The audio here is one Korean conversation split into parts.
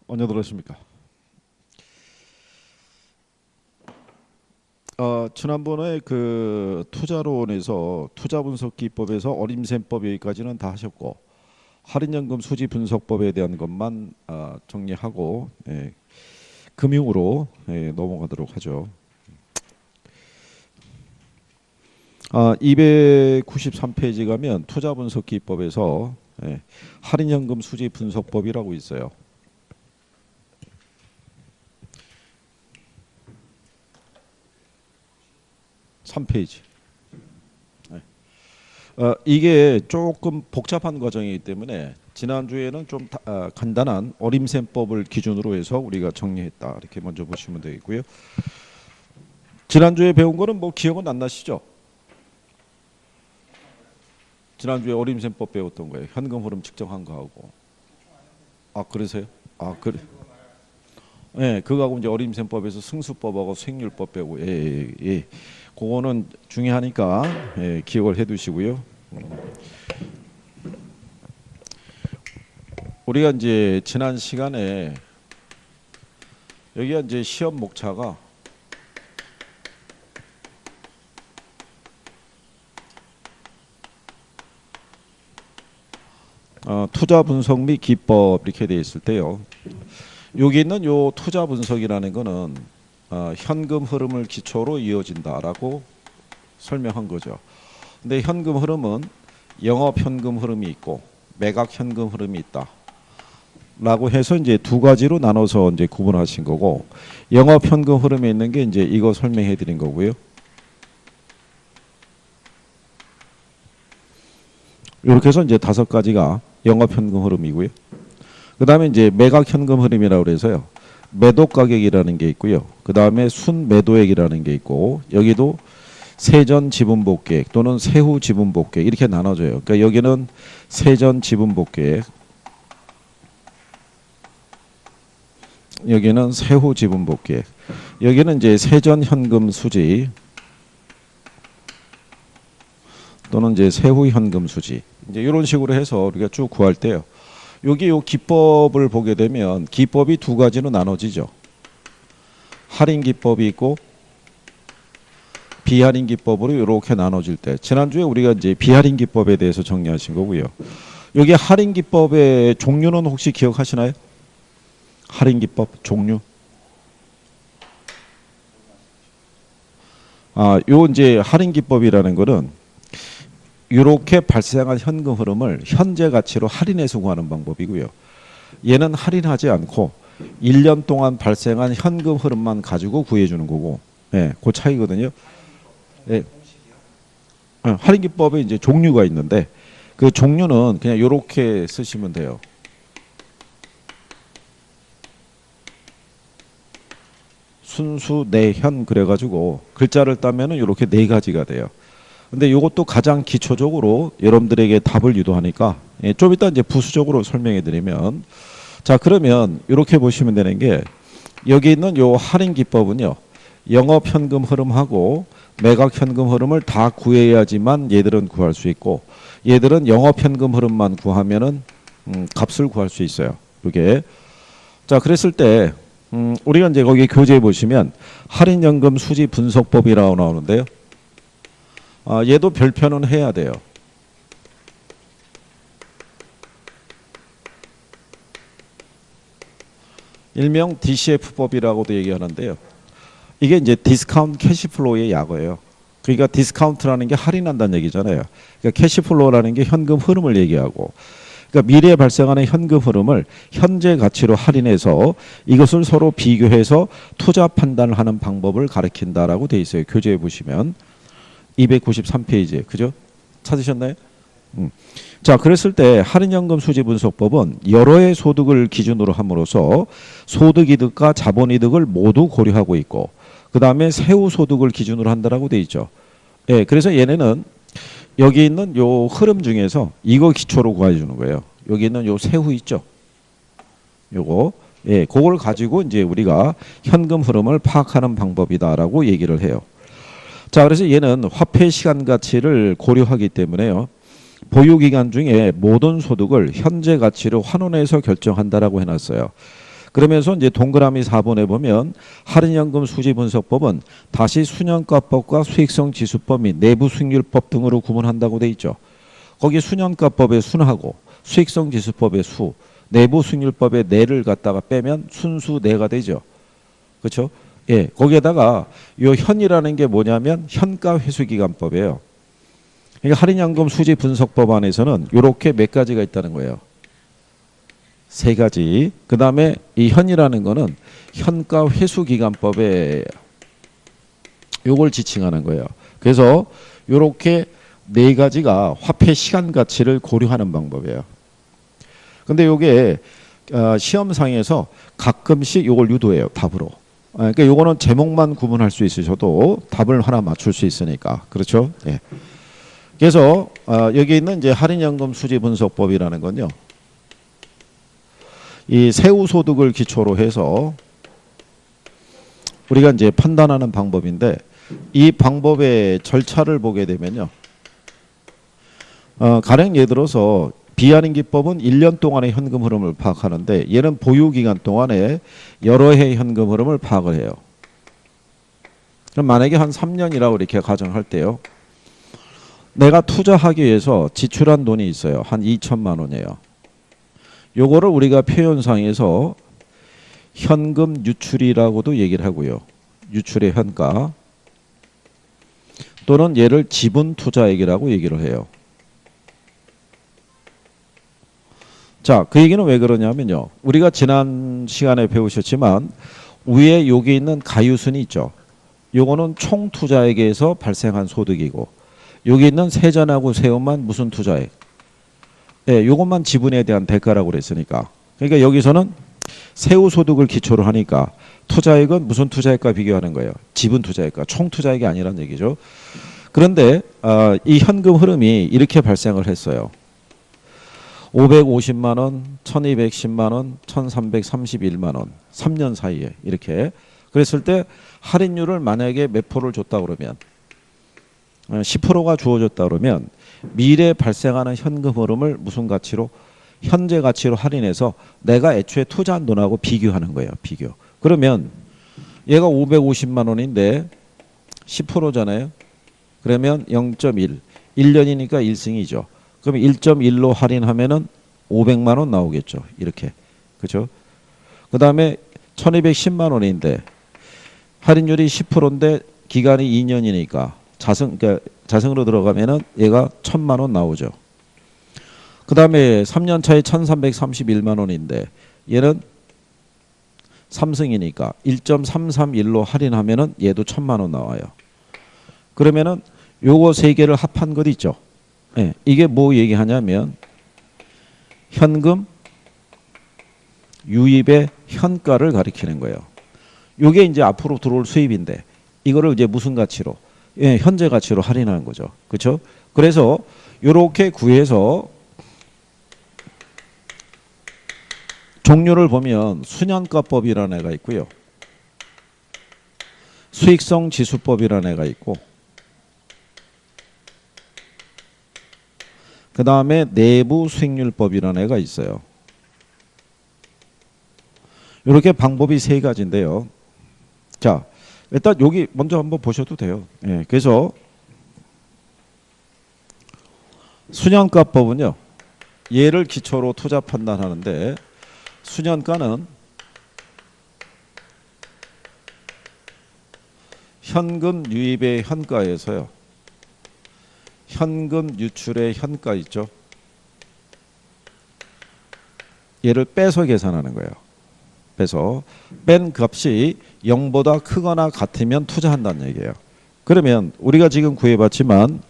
언제 들으십니까? 지난번에 그 투자론에서 투자 분석 기법에서 어림셈법 여기까지는 다 하셨고 할인연금 수지 분석법에 대한 것만 정리하고 금융으로 넘어가도록 하죠. 293페이지 가면 투자 분석 기법에서 할인연금 수지 분석법이라고 있어요. 3페이지. 이게 조금 복잡한 과정이기 때문에 지난주에는 좀 간단한 어림셈법을 기준으로 해서 우리가 정리했다. 이렇게 먼저 보시면 되겠고요. 지난주에 배운 거는 뭐 기억은 안 나시죠? 지난주에 어림셈법 배웠던 거예요. 현금 흐름 측정한 거하고. 그러세요? 그래. 네, 그거하고 이제 어림셈법에서 승수법하고 수익률법 배우고 예. 그거는 중요하니까 기억을 해 두시고요. 우리가 이제 지난 시간에 여기가 이제 시험 목차가 투자 분석 및 기법 이렇게 되어 있을 때요. 여기 있는 요 투자 분석이라는 거는 현금 흐름을 기초로 이어진다라고 설명한 거죠. 근데 현금 흐름은 영업 현금 흐름이 있고 매각 현금 흐름이 있다. 라고 해서 이제 두 가지로 나눠서 이제 구분하신 거고 영업 현금 흐름에 있는 게 이제 이거 설명해 드린 거고요. 이렇게 해서 이제 5가지가 영업 현금 흐름이고요. 그다음에 이제 매각 현금 흐름이라고 그래서요. 매도 가격이라는 게 있고요. 그다음에 순매도액이라는 게 있고 여기도 세전 지분 복계액 또는 세후 지분 복계액 이렇게 나눠져요. 그러니까 여기는 세전 지분 복계액 여기는 세후 지분 복계액 여기는 이제 세전 현금 수지 또는 이제 세후 현금 수지 이제 이런 식으로 해서 우리가 쭉 구할 때요. 여기 요 기법을 보게 되면 기법이 두 가지로 나눠지죠. 할인 기법이 있고 비할인 기법으로 이렇게 나눠질 때 지난주에 우리가 이제 비할인 기법에 대해서 정리하신 거고요. 여기 할인 기법의 종류는 혹시 기억하시나요? 할인 기법 종류. 요 이제 할인 기법이라는 거는 이렇게 발생한 현금 흐름을 현재 가치로 할인해서 구하는 방법이고요. 얘는 할인하지 않고 1년 동안 발생한 현금 흐름만 가지고 구해주는 거고, 그 차이거든요. 할인 기법에 이제 종류가 있는데 그 종류는 그냥 이렇게 쓰시면 돼요. 순수 내현 그래가지고 글자를 따면은 이렇게 4가지가 돼요. 근데 이것도 가장 기초적으로 여러분들에게 답을 유도하니까 좀 이따 이제 부수적으로 설명해 드리면 자 그러면 이렇게 보시면 되는 게 여기 있는 요 할인 기법은요 영업 현금 흐름하고 매각 현금 흐름을 다 구해야지만 얘들은 구할 수 있고 얘들은 영업 현금 흐름만 구하면은 값을 구할 수 있어요. 이게 자 그랬을 때 우리가 이제 거기 교재에 보시면 할인 연금 수지 분석법이라고 나오는데요. 얘도 별표는 해야 돼요. 일명 DCF법이라고도 얘기하는데요. 이게 이제 디스카운트 캐시플로우의 약어예요. 그러니까 디스카운트라는 게 할인한다는 얘기잖아요. 그러니까 캐시플로우라는 게 현금 흐름을 얘기하고 그러니까 미래에 발생하는 현금 흐름을 현재 가치로 할인해서 이것을 서로 비교해서 투자 판단을 하는 방법을 가리킨다라고 돼 있어요. 교재에 보시면 293페이지 그죠? 찾으셨나요? 자 그랬을 때 할인연금 수지 분석법은 여러의 소득을 기준으로 함으로써 소득이득과 자본이득을 모두 고려하고 있고 그 다음에 세후 소득을 기준으로 한다라고 돼 있죠. 그래서 얘네는 여기 있는 요 흐름 중에서 이거 기초로 구해주는 거예요. 여기 있는 요 세후 있죠. 요거 그걸 가지고 이제 우리가 현금 흐름을 파악하는 방법이다라고 얘기를 해요. 자 그래서 얘는 화폐 시간 가치를 고려하기 때문에요. 보유기간 중에 모든 소득을 현재 가치로 환원해서 결정한다라고 해놨어요. 그러면서 이제 동그라미 4번에 보면 할인연금 수지 분석법은 다시 순현가법과 수익성 지수법 및 내부 수익률법 등으로 구분한다고 돼 있죠. 거기 순현가법의 순하고 수익성 지수법의 수, 내부 수익률법의 내를 갖다가 빼면 순수 내가 되죠. 그렇죠? 예, 거기에다가 요 현이라는 게 뭐냐면 현가 회수기간법이에요. 그러니까 할인연금 수지 분석법 안에서는 이렇게 몇 가지가 있다는 거예요. 세 가지. 그 다음에 이 현이라는 거는 현가 회수기간법에 요걸 지칭하는 거예요. 그래서 이렇게 네 가지가 화폐 시간 가치를 고려하는 방법이에요. 근데 요게 시험상에서 가끔씩 요걸 유도해요. 답으로. 그러니까 요거는 제목만 구분할 수 있으셔도 답을 하나 맞출 수 있으니까. 그렇죠? 예. 그래서 여기 있는 이제 할인연금 수지 분석법이라는 건요. 이 세후소득을 기초로 해서 우리가 이제 판단하는 방법인데 이 방법의 절차를 보게 되면요. 가령 예를 들어서 비할인기법은 1년 동안의 현금 흐름을 파악하는데 얘는 보유기간 동안에 여러 해의 현금 흐름을 파악을 해요. 그럼 만약에 한 3년이라고 이렇게 가정할 때요. 내가 투자하기 위해서 지출한 돈이 있어요. 한 2천만 원이에요. 요거를 우리가 표현상에서 현금 유출이라고도 얘기를 하고요. 유출의 현가 또는 얘를 지분 투자액이라고 얘기를 해요. 자, 그 얘기는 왜 그러냐면요. 우리가 지난 시간에 배우셨지만 위에 여기 있는 가유순이 있죠. 요거는 총 투자액에서 발생한 소득이고 여기 있는 세전하고 세금만 무슨 투자액. 예, 요것만 지분에 대한 대가라고 그랬으니까. 그러니까 여기서는 세후소득을 기초로 하니까 투자액은 무슨 투자액과 비교하는 거예요? 지분 투자액과 총 투자액이 아니란 얘기죠. 그런데 이 현금 흐름이 이렇게 발생을 했어요. 550만 원, 1210만 원, 1331만 원 3년 사이에 이렇게 그랬을 때 할인율을 만약에 몇 프로를 줬다 그러면 10%가 주어졌다 그러면 미래에 발생하는 현금 흐름을 무슨 가치로? 현재 가치로 할인해서 내가 애초에 투자한 돈하고 비교하는 거예요. 비교. 그러면 얘가 550만 원인데 10%잖아요. 그러면 0.1. 1년이니까 1승이죠. 그럼 1.1로 할인하면은 500만 원 나오겠죠. 이렇게. 그죠? 그 다음에 1210만 원인데 할인율이 10%인데 기간이 2년이니까 그러니까 자승으로 들어가면은 얘가 1000만 원 나오죠. 그 다음에 3년 차에 1331만 원인데 얘는 3승이니까 1.331로 할인하면은 얘도 1000만 원 나와요. 그러면은 요거 세 개를 합한 것 있죠. 예, 이게 뭐 얘기하냐면 현금 유입의 현가를 가리키는 거예요. 요게 이제 앞으로 들어올 수입인데 이거를 이제 무슨 가치로? 예, 현재 가치로 할인하는 거죠. 그렇죠? 그래서 요렇게 구해서 종류를 보면 순현가법이라는 애가 있고요. 수익성 지수법이라는 애가 있고 그 다음에 내부 수익률법이라는 애가 있어요. 이렇게 방법이 세 가지인데요. 자, 일단 여기 먼저 한번 보셔도 돼요. 예, 그래서 순현가법은요. 얘를 기초로 투자 판단하는데 순현가는 현금 유입의 현가에서요. 현금 유출의 현가 있죠. 얘를 빼서 계산하는 거예요. 빼서 뺀 값이 0보다 크거나 같으면 투자한다는 얘기예요. 그러면 우리가 지금 구해봤지만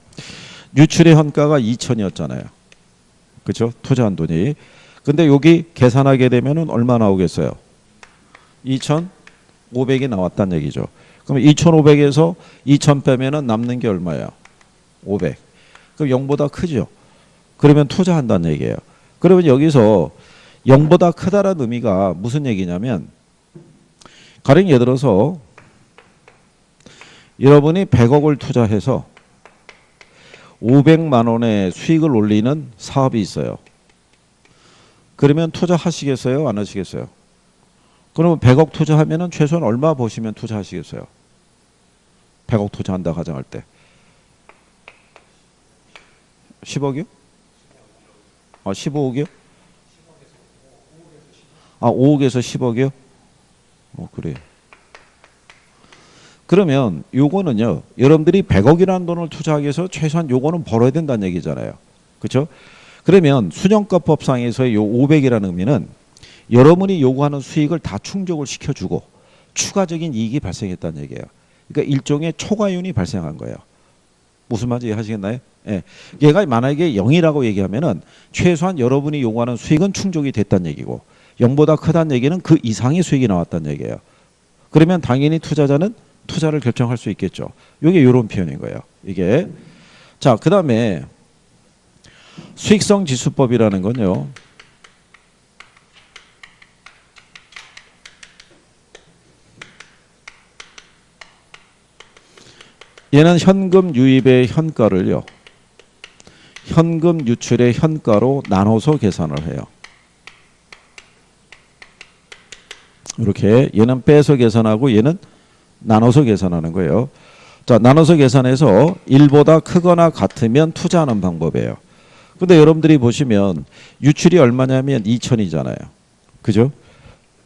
유출의 현가가 2천이었잖아요. 그렇죠? 투자한 돈이. 근데 여기 계산하게 되면은 얼마 나오겠어요? 2,500이 나왔다는 얘기죠. 그럼 2,500에서 2,000 빼면은 남는 게 얼마예요? 500. 그럼 0보다 크죠. 그러면 투자한다는 얘기예요. 그러면 여기서 0보다 크다라는 의미가 무슨 얘기냐면 가령 예를 들어서 여러분이 100억을 투자해서 500만 원의 수익을 올리는 사업이 있어요. 그러면 투자하시겠어요? 안 하시겠어요? 그러면 100억 투자하면은 최소한 얼마 보시면 투자하시겠어요? 100억 투자한다 가정할 때. 10억이요? 15억이요? 5억에서 10억이요? 그래요. 그러면 요거는요, 여러분들이 100억이라는 돈을 투자하기 위해서 최소한 요거는 벌어야 된다는 얘기잖아요. 그렇죠? 그러면 순영가법상에서의 요 500이라는 의미는 여러분이 요구하는 수익을 다 충족을 시켜주고 추가적인 이익이 발생했다는 얘기예요. 그러니까 일종의 초과이윤이 발생한 거예요. 무슨 말인지 이해하시겠나요? 예. 얘가 만약에 0이라고 얘기하면은 최소한 여러분이 요구하는 수익은 충족이 됐다는 얘기고 0보다 크다는 얘기는 그 이상의 수익이 나왔다는 얘기예요. 그러면 당연히 투자자는 투자를 결정할 수 있겠죠. 이게 이런 표현인 거예요. 이게. 자, 그 다음에 수익성 지수법이라는 건요. 얘는 현금 유입의 현가를요. 현금 유출의 현가로 나눠서 계산을 해요. 이렇게 얘는 빼서 계산하고 얘는 나눠서 계산하는 거예요. 자, 나눠서 계산해서 1보다 크거나 같으면 투자하는 방법이에요. 근데 여러분들이 보시면 유출이 얼마냐면 2천이잖아요. 그죠?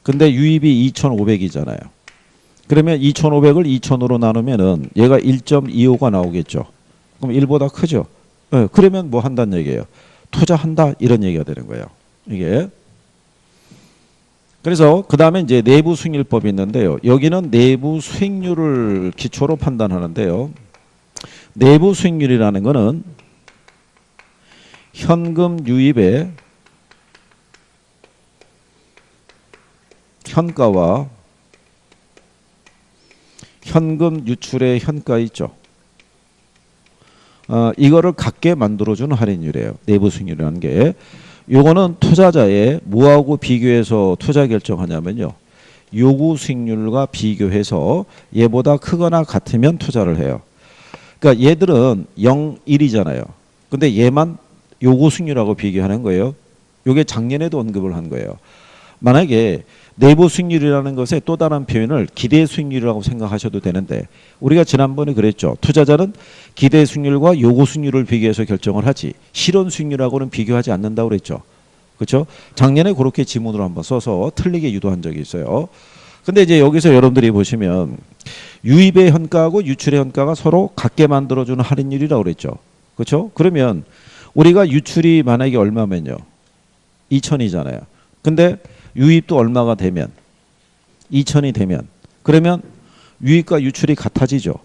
근데 유입이 2,500이잖아요. 그러면 2,500을 2,000으로 나누면은 얘가 1.25가 나오겠죠. 그럼 1보다 크죠. 네, 그러면 뭐 한다는 얘기예요. 투자한다 이런 얘기가 되는 거예요. 이게. 그래서 그 다음에 이제 내부 수익률법이 있는데요. 여기는 내부 수익률을 기초로 판단하는데요. 내부 수익률이라는 거는 현금 유입의 현가와 현금 유출의 현가 있죠. 이거를 같게 만들어주는 할인율이에요. 내부 수익률이라는 게. 요거는 투자자의 뭐하고 비교해서 투자 결정하냐면요. 요구 수익률과 비교해서 얘보다 크거나 같으면 투자를 해요. 그러니까 얘들은 0, 1이잖아요. 근데 얘만 요구 수익률하고 비교하는 거예요. 요게 작년에도 언급을 한 거예요. 만약에 내부 수익률이라는 것의 또 다른 표현을 기대 수익률이라고 생각하셔도 되는데 우리가 지난번에 그랬죠. 투자자는 기대 수익률과 요구 수익률을 비교해서 결정을 하지 실현 수익률하고는 비교하지 않는다고 그랬죠. 그렇죠? 작년에 그렇게 지문으로 한번 써서 틀리게 유도한 적이 있어요. 근데 이제 여기서 여러분들이 보시면 유입의 현가하고 유출의 현가가 서로 같게 만들어주는 할인율이라고 그랬죠. 그렇죠? 그러면 우리가 유출이 만약에 얼마면요. 2천이잖아요. 근데 유입도 얼마가 되면 2천이 되면 그러면 유입과 유출이 같아지죠.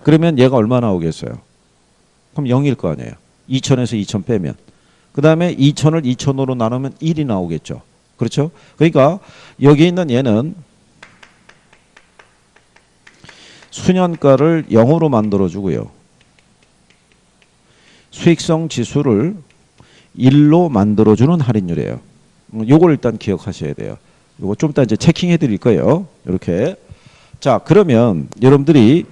그러면 얘가 얼마 나오겠어요? 그럼 0일 거 아니에요. 2천에서 2천 빼면. 그 다음에 2천을 2천으로 나누면 1이 나오겠죠. 그렇죠? 그러니까 여기 있는 얘는 순현가를 0으로 만들어주고요. 수익성 지수를 1로 만들어주는 할인율이에요. 요걸 일단 기억하셔야 돼요. 요거 좀 이따 이제 체킹해 드릴 거예요. 이렇게. 자, 그러면 여러분들이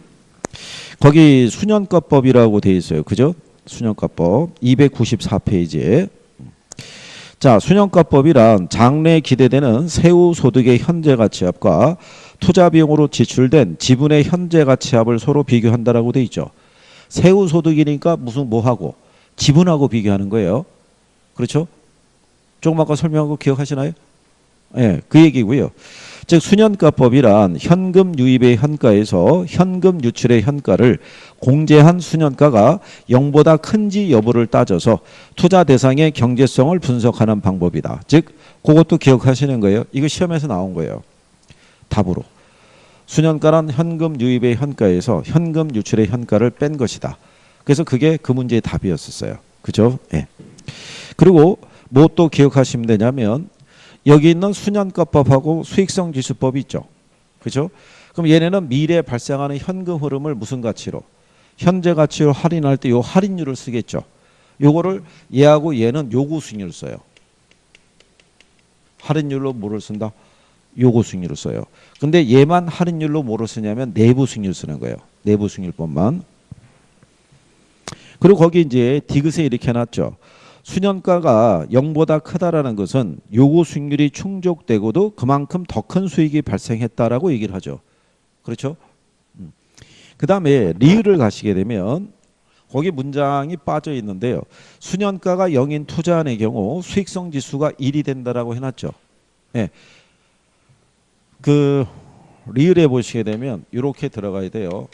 거기 순현가법이라고 돼 있어요. 그죠? 순현가법 294페이지에. 자, 순현가법이란 장래에 기대되는 세후 소득의 현재 가치합과 투자 비용으로 지출된 지분의 현재 가치합을 서로 비교한다라고 돼 있죠. 세후 소득이니까 무슨 뭐하고 지분하고 비교하는 거예요. 그렇죠? 조금 아까 설명한 거 기억하시나요? 예, 그 얘기고요. 즉 순현가법이란 현금 유입의 현가에서 현금 유출의 현가를 공제한 순현가가 0보다 큰지 여부를 따져서 투자 대상의 경제성을 분석하는 방법이다. 즉 그것도 기억하시는 거예요. 이거 시험에서 나온 거예요. 답으로. 순현가란 현금 유입의 현가에서 현금 유출의 현가를 뺀 것이다. 그래서 그게 그 문제의 답이었었어요. 그죠? 예. 그리고 뭐 또 기억하시면 되냐면 여기 있는 순현가법하고 수익성 지수법이 있죠. 그죠? 그럼 얘네는 미래에 발생하는 현금 흐름을 무슨 가치로? 현재 가치로 할인할 때 요 할인율을 쓰겠죠. 요거를 얘하고 얘는 요구 수익률을 써요. 할인율로 뭐를 쓴다? 요구 수익률을 써요. 근데 얘만 할인율로 뭐를 쓰냐면 내부 수익률 쓰는 거예요. 내부 수익률법만. 그리고 거기 이제 디귿에 이렇게 해놨죠. 수년가가 0보다 크다라는 것은 요구 수익률이 충족되고도 그만큼 더 큰 수익이 발생했다라고 얘기를 하죠. 그렇죠? 그 다음에 리을을 가시게 되면 거기 문장이 빠져 있는데요. 수년가가 0인 투자안의 경우 수익성 지수가 1이 된다라고 해놨죠. 예. 그 리을에 보시게 되면 이렇게 들어가야 돼요.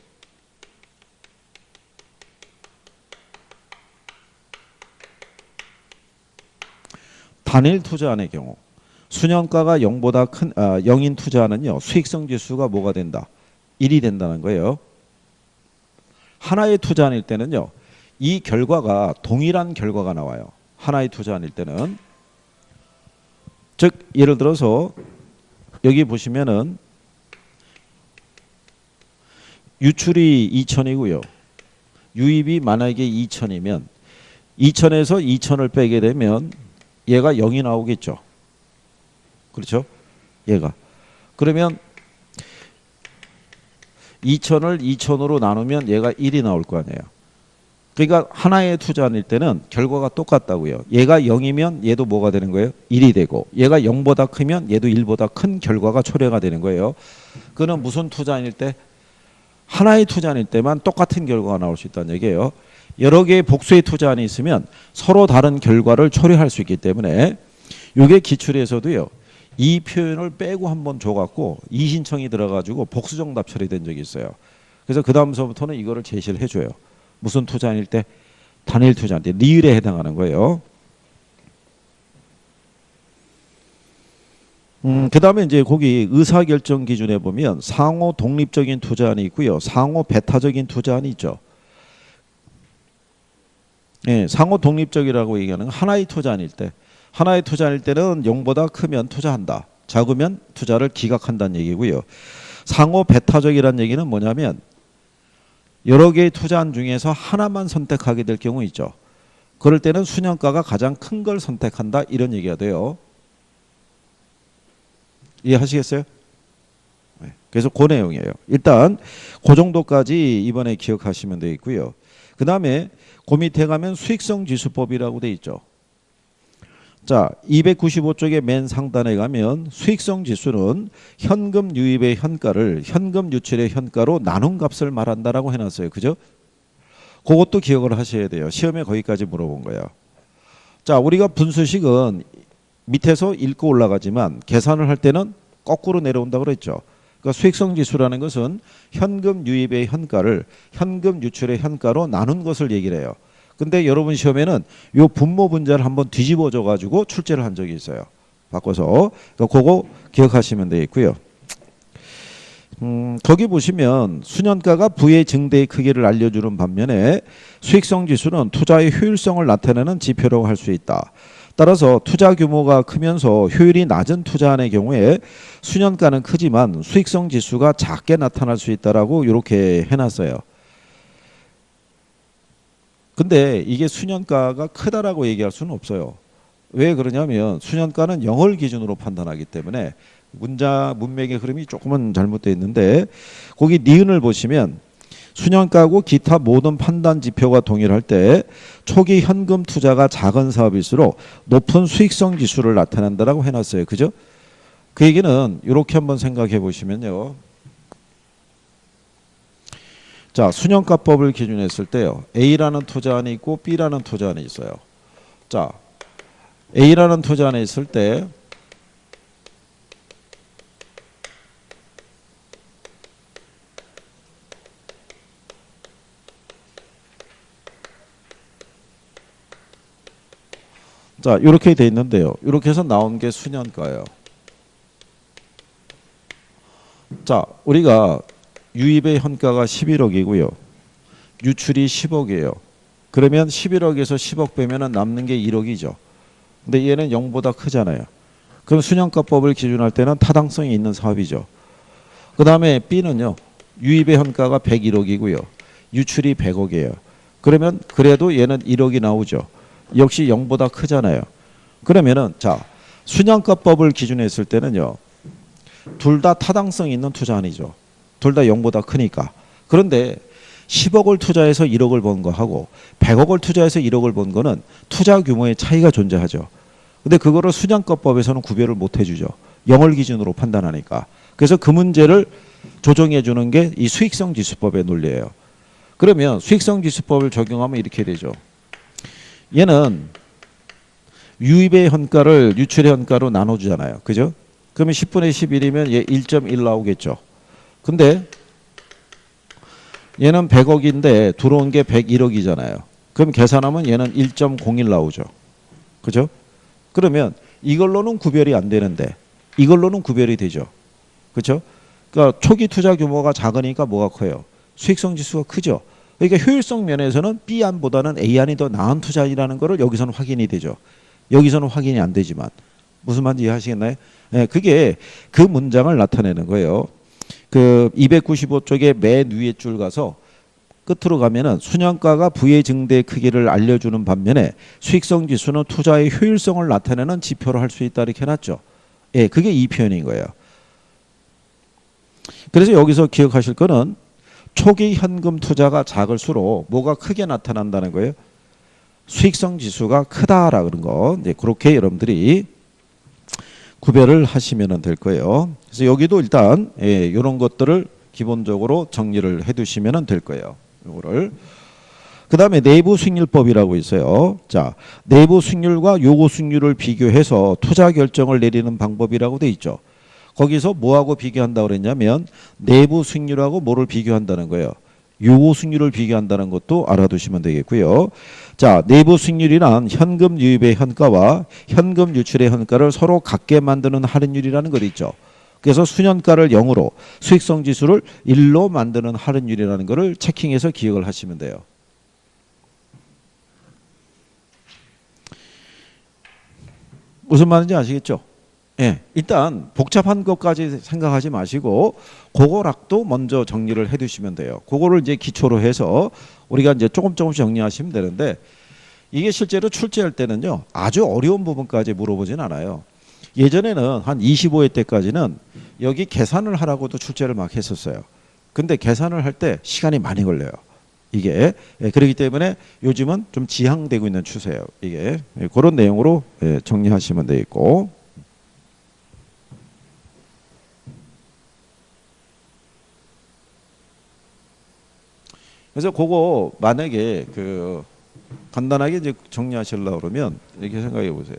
단일 투자안의 경우 수년가가 0보다 큰 0인 투자안은요. 수익성 지수가 뭐가 된다? 1이 된다는 거예요. 하나의 투자안일 때는요. 이 결과가 동일한 결과가 나와요. 하나의 투자안일 때는. 즉 예를 들어서 여기 보시면은 유출이 2천이고요. 유입이 만약에 2천이면 2천에서 2천을 빼게 되면 얘가 0이 나오겠죠. 그렇죠? 얘가. 그러면 2천을 2천으로 나누면 얘가 1이 나올 거 아니에요. 그러니까 하나의 투자일 때는 결과가 똑같다고요. 얘가 0이면 얘도 뭐가 되는 거예요? 1이 되고 얘가 0보다 크면 얘도 1보다 큰 결과가 초래가 되는 거예요. 그는 무슨 투자일 때? 하나의 투자일 때만 똑같은 결과가 나올 수 있다는 얘기예요. 여러 개의 복수의 투자안이 있으면 서로 다른 결과를 초래할 수 있기 때문에 이게 기출에서도요. 이 표현을 빼고 한번 줘갖고 이 신청이 들어가지고 복수정답 처리된 적이 있어요. 그래서 그 다음서부터는 이거를 제시를 해줘요. 무슨 투자일 때? 단일 투자일 때 리을에 해당하는 거예요. 그 다음에 이제 거기 의사결정 기준에 보면 상호 독립적인 투자안이 있고요. 상호 배타적인 투자안이 있죠. 예, 상호 독립적이라고 얘기하는 건 하나의 투자안일 때. 하나의 투자일 때는 0보다 크면 투자한다. 작으면 투자를 기각한다는 얘기고요. 상호 배타적이라는 얘기는 뭐냐면 여러 개의 투자안 중에서 하나만 선택하게 될 경우 있죠. 그럴 때는 수년가가 가장 큰 걸 선택한다. 이런 얘기가 돼요. 이해하시겠어요? 네, 그래서 그 내용이에요. 일단 그 정도까지 이번에 기억하시면 되겠고요. 그 다음에 그 밑에 가면 수익성 지수법이라고 돼 있죠. 자, 295쪽의 맨 상단에 가면 수익성 지수는 현금 유입의 현가를 현금 유출의 현가로 나눈 값을 말한다라고 해놨어요. 그죠? 그것도 기억을 하셔야 돼요. 시험에 거기까지 물어본 거예요. 자, 우리가 분수식은 밑에서 읽고 올라가지만 계산을 할 때는 거꾸로 내려온다고 그랬죠. 그러니까 수익성 지수라는 것은 현금 유입의 현가를 현금 유출의 현가로 나눈 것을 얘기를 해요. 근데 여러분 시험에는 요 분모 분자를 한번 뒤집어 줘 가지고 출제를 한 적이 있어요. 바꿔서. 그러니까 그거 기억하시면 되겠고요. 거기 보시면 수년가가 부의 증대의 크기를 알려주는 반면에 수익성 지수는 투자의 효율성을 나타내는 지표라고 할 수 있다. 따라서 투자 규모가 크면서 효율이 낮은 투자안의 경우에 수년가는 크지만 수익성 지수가 작게 나타날 수 있다라고 이렇게 해놨어요. 근데 이게 수년가가 크다라고 얘기할 수는 없어요. 왜 그러냐면 수년가는 0을 기준으로 판단하기 때문에 문맥의 흐름이 조금은 잘못되어 있는데 거기 니은을 보시면 수년가고 기타 모든 판단 지표가 동일할 때 초기 현금 투자가 작은 사업일수록 높은 수익성 지수를 나타낸다라고 해놨어요. 그죠? 그 얘기는 이렇게 한번 생각해 보시면요. 자, 수년가법을 기준했을 때요. A라는 투자안이 있고 B라는 투자안이 있어요. 자, A라는 투자안에 있을 때 자, 이렇게 돼 있는데요. 이렇게 해서 나온 게 수년가예요. 자, 우리가 유입의 현가가 11억이고요. 유출이 10억이에요. 그러면 11억에서 10억 빼면 남는 게 1억이죠. 근데 얘는 0보다 크잖아요. 그럼 수년가법을 기준할 때는 타당성이 있는 사업이죠. 그 다음에 B는요. 유입의 현가가 101억이고요. 유출이 100억이에요. 그러면 그래도 얘는 1억이 나오죠. 역시 0보다 크잖아요. 그러면은 자, 수년가법을 기준했을 때는요. 둘 다 타당성이 있는 투자안이죠. 둘 다 0보다 크니까. 그런데 10억을 투자해서 1억을 번 거하고 100억을 투자해서 1억을 번 거는 투자 규모의 차이가 존재하죠. 근데 그거를 순환가법에서는 구별을 못 해주죠. 영월 기준으로 판단하니까. 그래서 그 문제를 조정해 주는 게 이 수익성 지수법의 논리예요. 그러면 수익성 지수법을 적용하면 이렇게 되죠. 얘는 유입의 현가를 유출의 현가로 나눠주잖아요. 그죠? 그러면 10분의 11이면 얘 1.1 나오겠죠. 근데 얘는 100억인데 들어온 게 101억이잖아요. 그럼 계산하면 얘는 1.01 나오죠. 그죠? 그러면 이걸로는 구별이 안 되는데 이걸로는 구별이 되죠. 그렇죠? 그러니까 초기 투자 규모가 작으니까 뭐가 커요? 수익성 지수가 크죠. 그러니까 효율성 면에서는 B안보다는 A안이 더 나은 투자이라는 거를 여기서는 확인이 되죠. 여기서는 확인이 안 되지만 무슨 말인지 이해하시겠나요? 네, 그게 그 문장을 나타내는 거예요. 그 295쪽에 맨 위에 줄 가서 끝으로 가면은 순환가가 부의 증대 크기를 알려주는 반면에 수익성 지수는 투자의 효율성을 나타내는 지표로 할 수 있다 이렇게 해놨죠. 예, 그게 이 표현인 거예요. 그래서 여기서 기억하실 거는 초기 현금 투자가 작을수록 뭐가 크게 나타난다는 거예요. 수익성 지수가 크다라 그런 거. 이제 그렇게 여러분들이 구별을 하시면 될 거예요. 그래서 여기도 일단 이런 것들을 기본적으로 정리를 해두시면 될 거예요. 요거를. 그 다음에 내부 수익률법이라고 있어요. 자, 내부 수익률과 요구 수익률을 비교해서 투자 결정을 내리는 방법이라고 돼 있죠. 거기서 뭐하고 비교한다고 그랬냐면 내부 수익률하고 뭐를 비교한다는 거예요. 요구 수익률을 비교한다는 것도 알아두시면 되겠고요. 자, 내부 수익률이란 현금 유입의 현가와 현금 유출의 현가를 서로 같게 만드는 할인율이라는 거 있죠. 그래서 순현가를 0으로 수익성 지수를 1로 만드는 할인율이라는 거를 체킹해서 기억을 하시면 돼요. 무슨 말인지 아시겠죠? 예, 일단 복잡한 것까지 생각하지 마시고 그거락도 먼저 정리를 해 두시면 돼요. 그거를 이제 기초로 해서 우리가 이제 조금씩 정리하시면 되는데 이게 실제로 출제할 때는요 아주 어려운 부분까지 물어보진 않아요. 예전에는 한 25회 때까지는 여기 계산을 하라고도 출제를 막 했었어요. 근데 계산을 할 때 시간이 많이 걸려요. 이게 그렇기 때문에 요즘은 좀 지향되고 있는 추세예요. 이게 그런 내용으로 정리하시면 되겠고. 그래서 그거 만약에 그 간단하게 이제 정리하시려고 그러면 이렇게 생각해 보세요.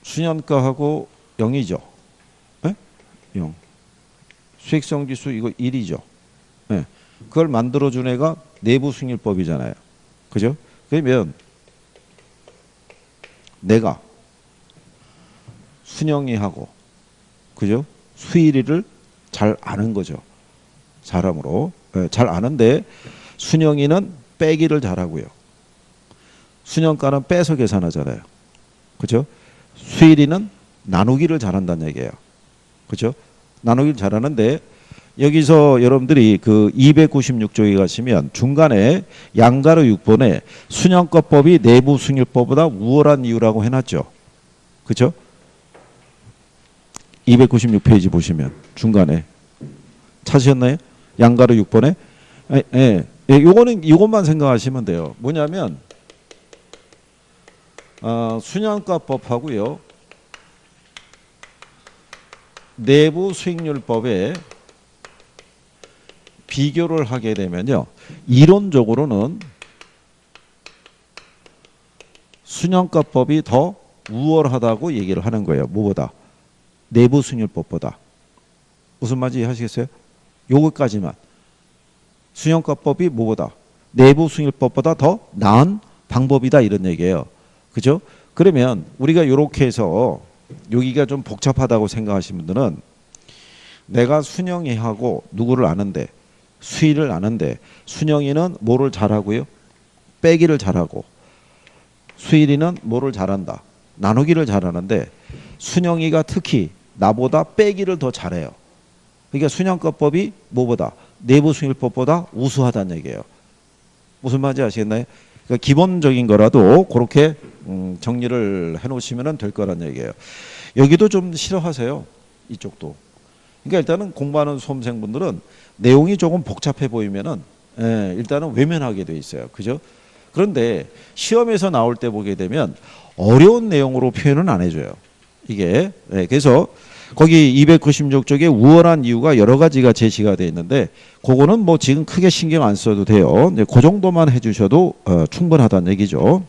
순현가하고 0이죠. 네? 0. 수익성 지수 이거 1이죠. 네. 그걸 만들어준 애가 내부 수익률법이잖아요. 그죠? 그러면 내가 순영이하고 그죠? 수일이를 잘 아는 거죠. 사람으로. 네, 잘 아는데 순영이는 빼기를 잘하고요. 순영가는 빼서 계산하잖아요. 그죠? 수일이는 나누기를 잘한다는 얘기예요. 그죠? 나누기를 잘하는데 여기서 여러분들이 그 296쪽에 가시면 중간에 양가로 6번에 순영가법이 내부 수익률법보다 우월한 이유라고 해놨죠. 그죠? 296페이지 보시면 중간에 찾으셨나요? 양가로 6번에 요거는 이것만 생각하시면 돼요. 뭐냐면 순환가법하고요 내부 수익률법에 비교를 하게 되면요 이론적으로는 순환가법이 더 우월하다고 얘기를 하는 거예요. 뭐보다? 내부 수익률법보다. 무슨 말인지 이해하시겠어요? 요거까지만. 순환가법이 뭐보다? 내부 수익률법보다 더 나은 방법이다 이런 얘기예요. 그죠? 그러면 우리가 이렇게 해서 여기가 좀 복잡하다고 생각하시는 분들은 내가 순영이하고 누구를 아는데 수일을 아는데 순영이는 뭐를 잘하고요? 빼기를 잘하고 수일이는 뭐를 잘한다? 나누기를 잘하는데 순영이가 특히 나보다 빼기를 더 잘해요. 그러니까 순환가법이 뭐보다? 내부 수익률법보다 우수하다는 얘기예요. 무슨 말인지 아시겠나요? 그러니까 기본적인 거라도 그렇게 정리를 해놓으시면 될 거란 얘기예요. 여기도 좀 싫어하세요. 이쪽도. 그러니까 일단은 공부하는 수험생분들은 내용이 조금 복잡해 보이면은 일단은 외면하게 돼 있어요. 그죠? 그런데 시험에서 나올 때 보게 되면 어려운 내용으로 표현은 안 해줘요. 이게 그래서 거기 296쪽에 우월한 이유가 여러 가지가 제시가 돼 있는데 그거는 뭐 지금 크게 신경 안 써도 돼요. 그 정도만 해주셔도 충분하다는 얘기죠.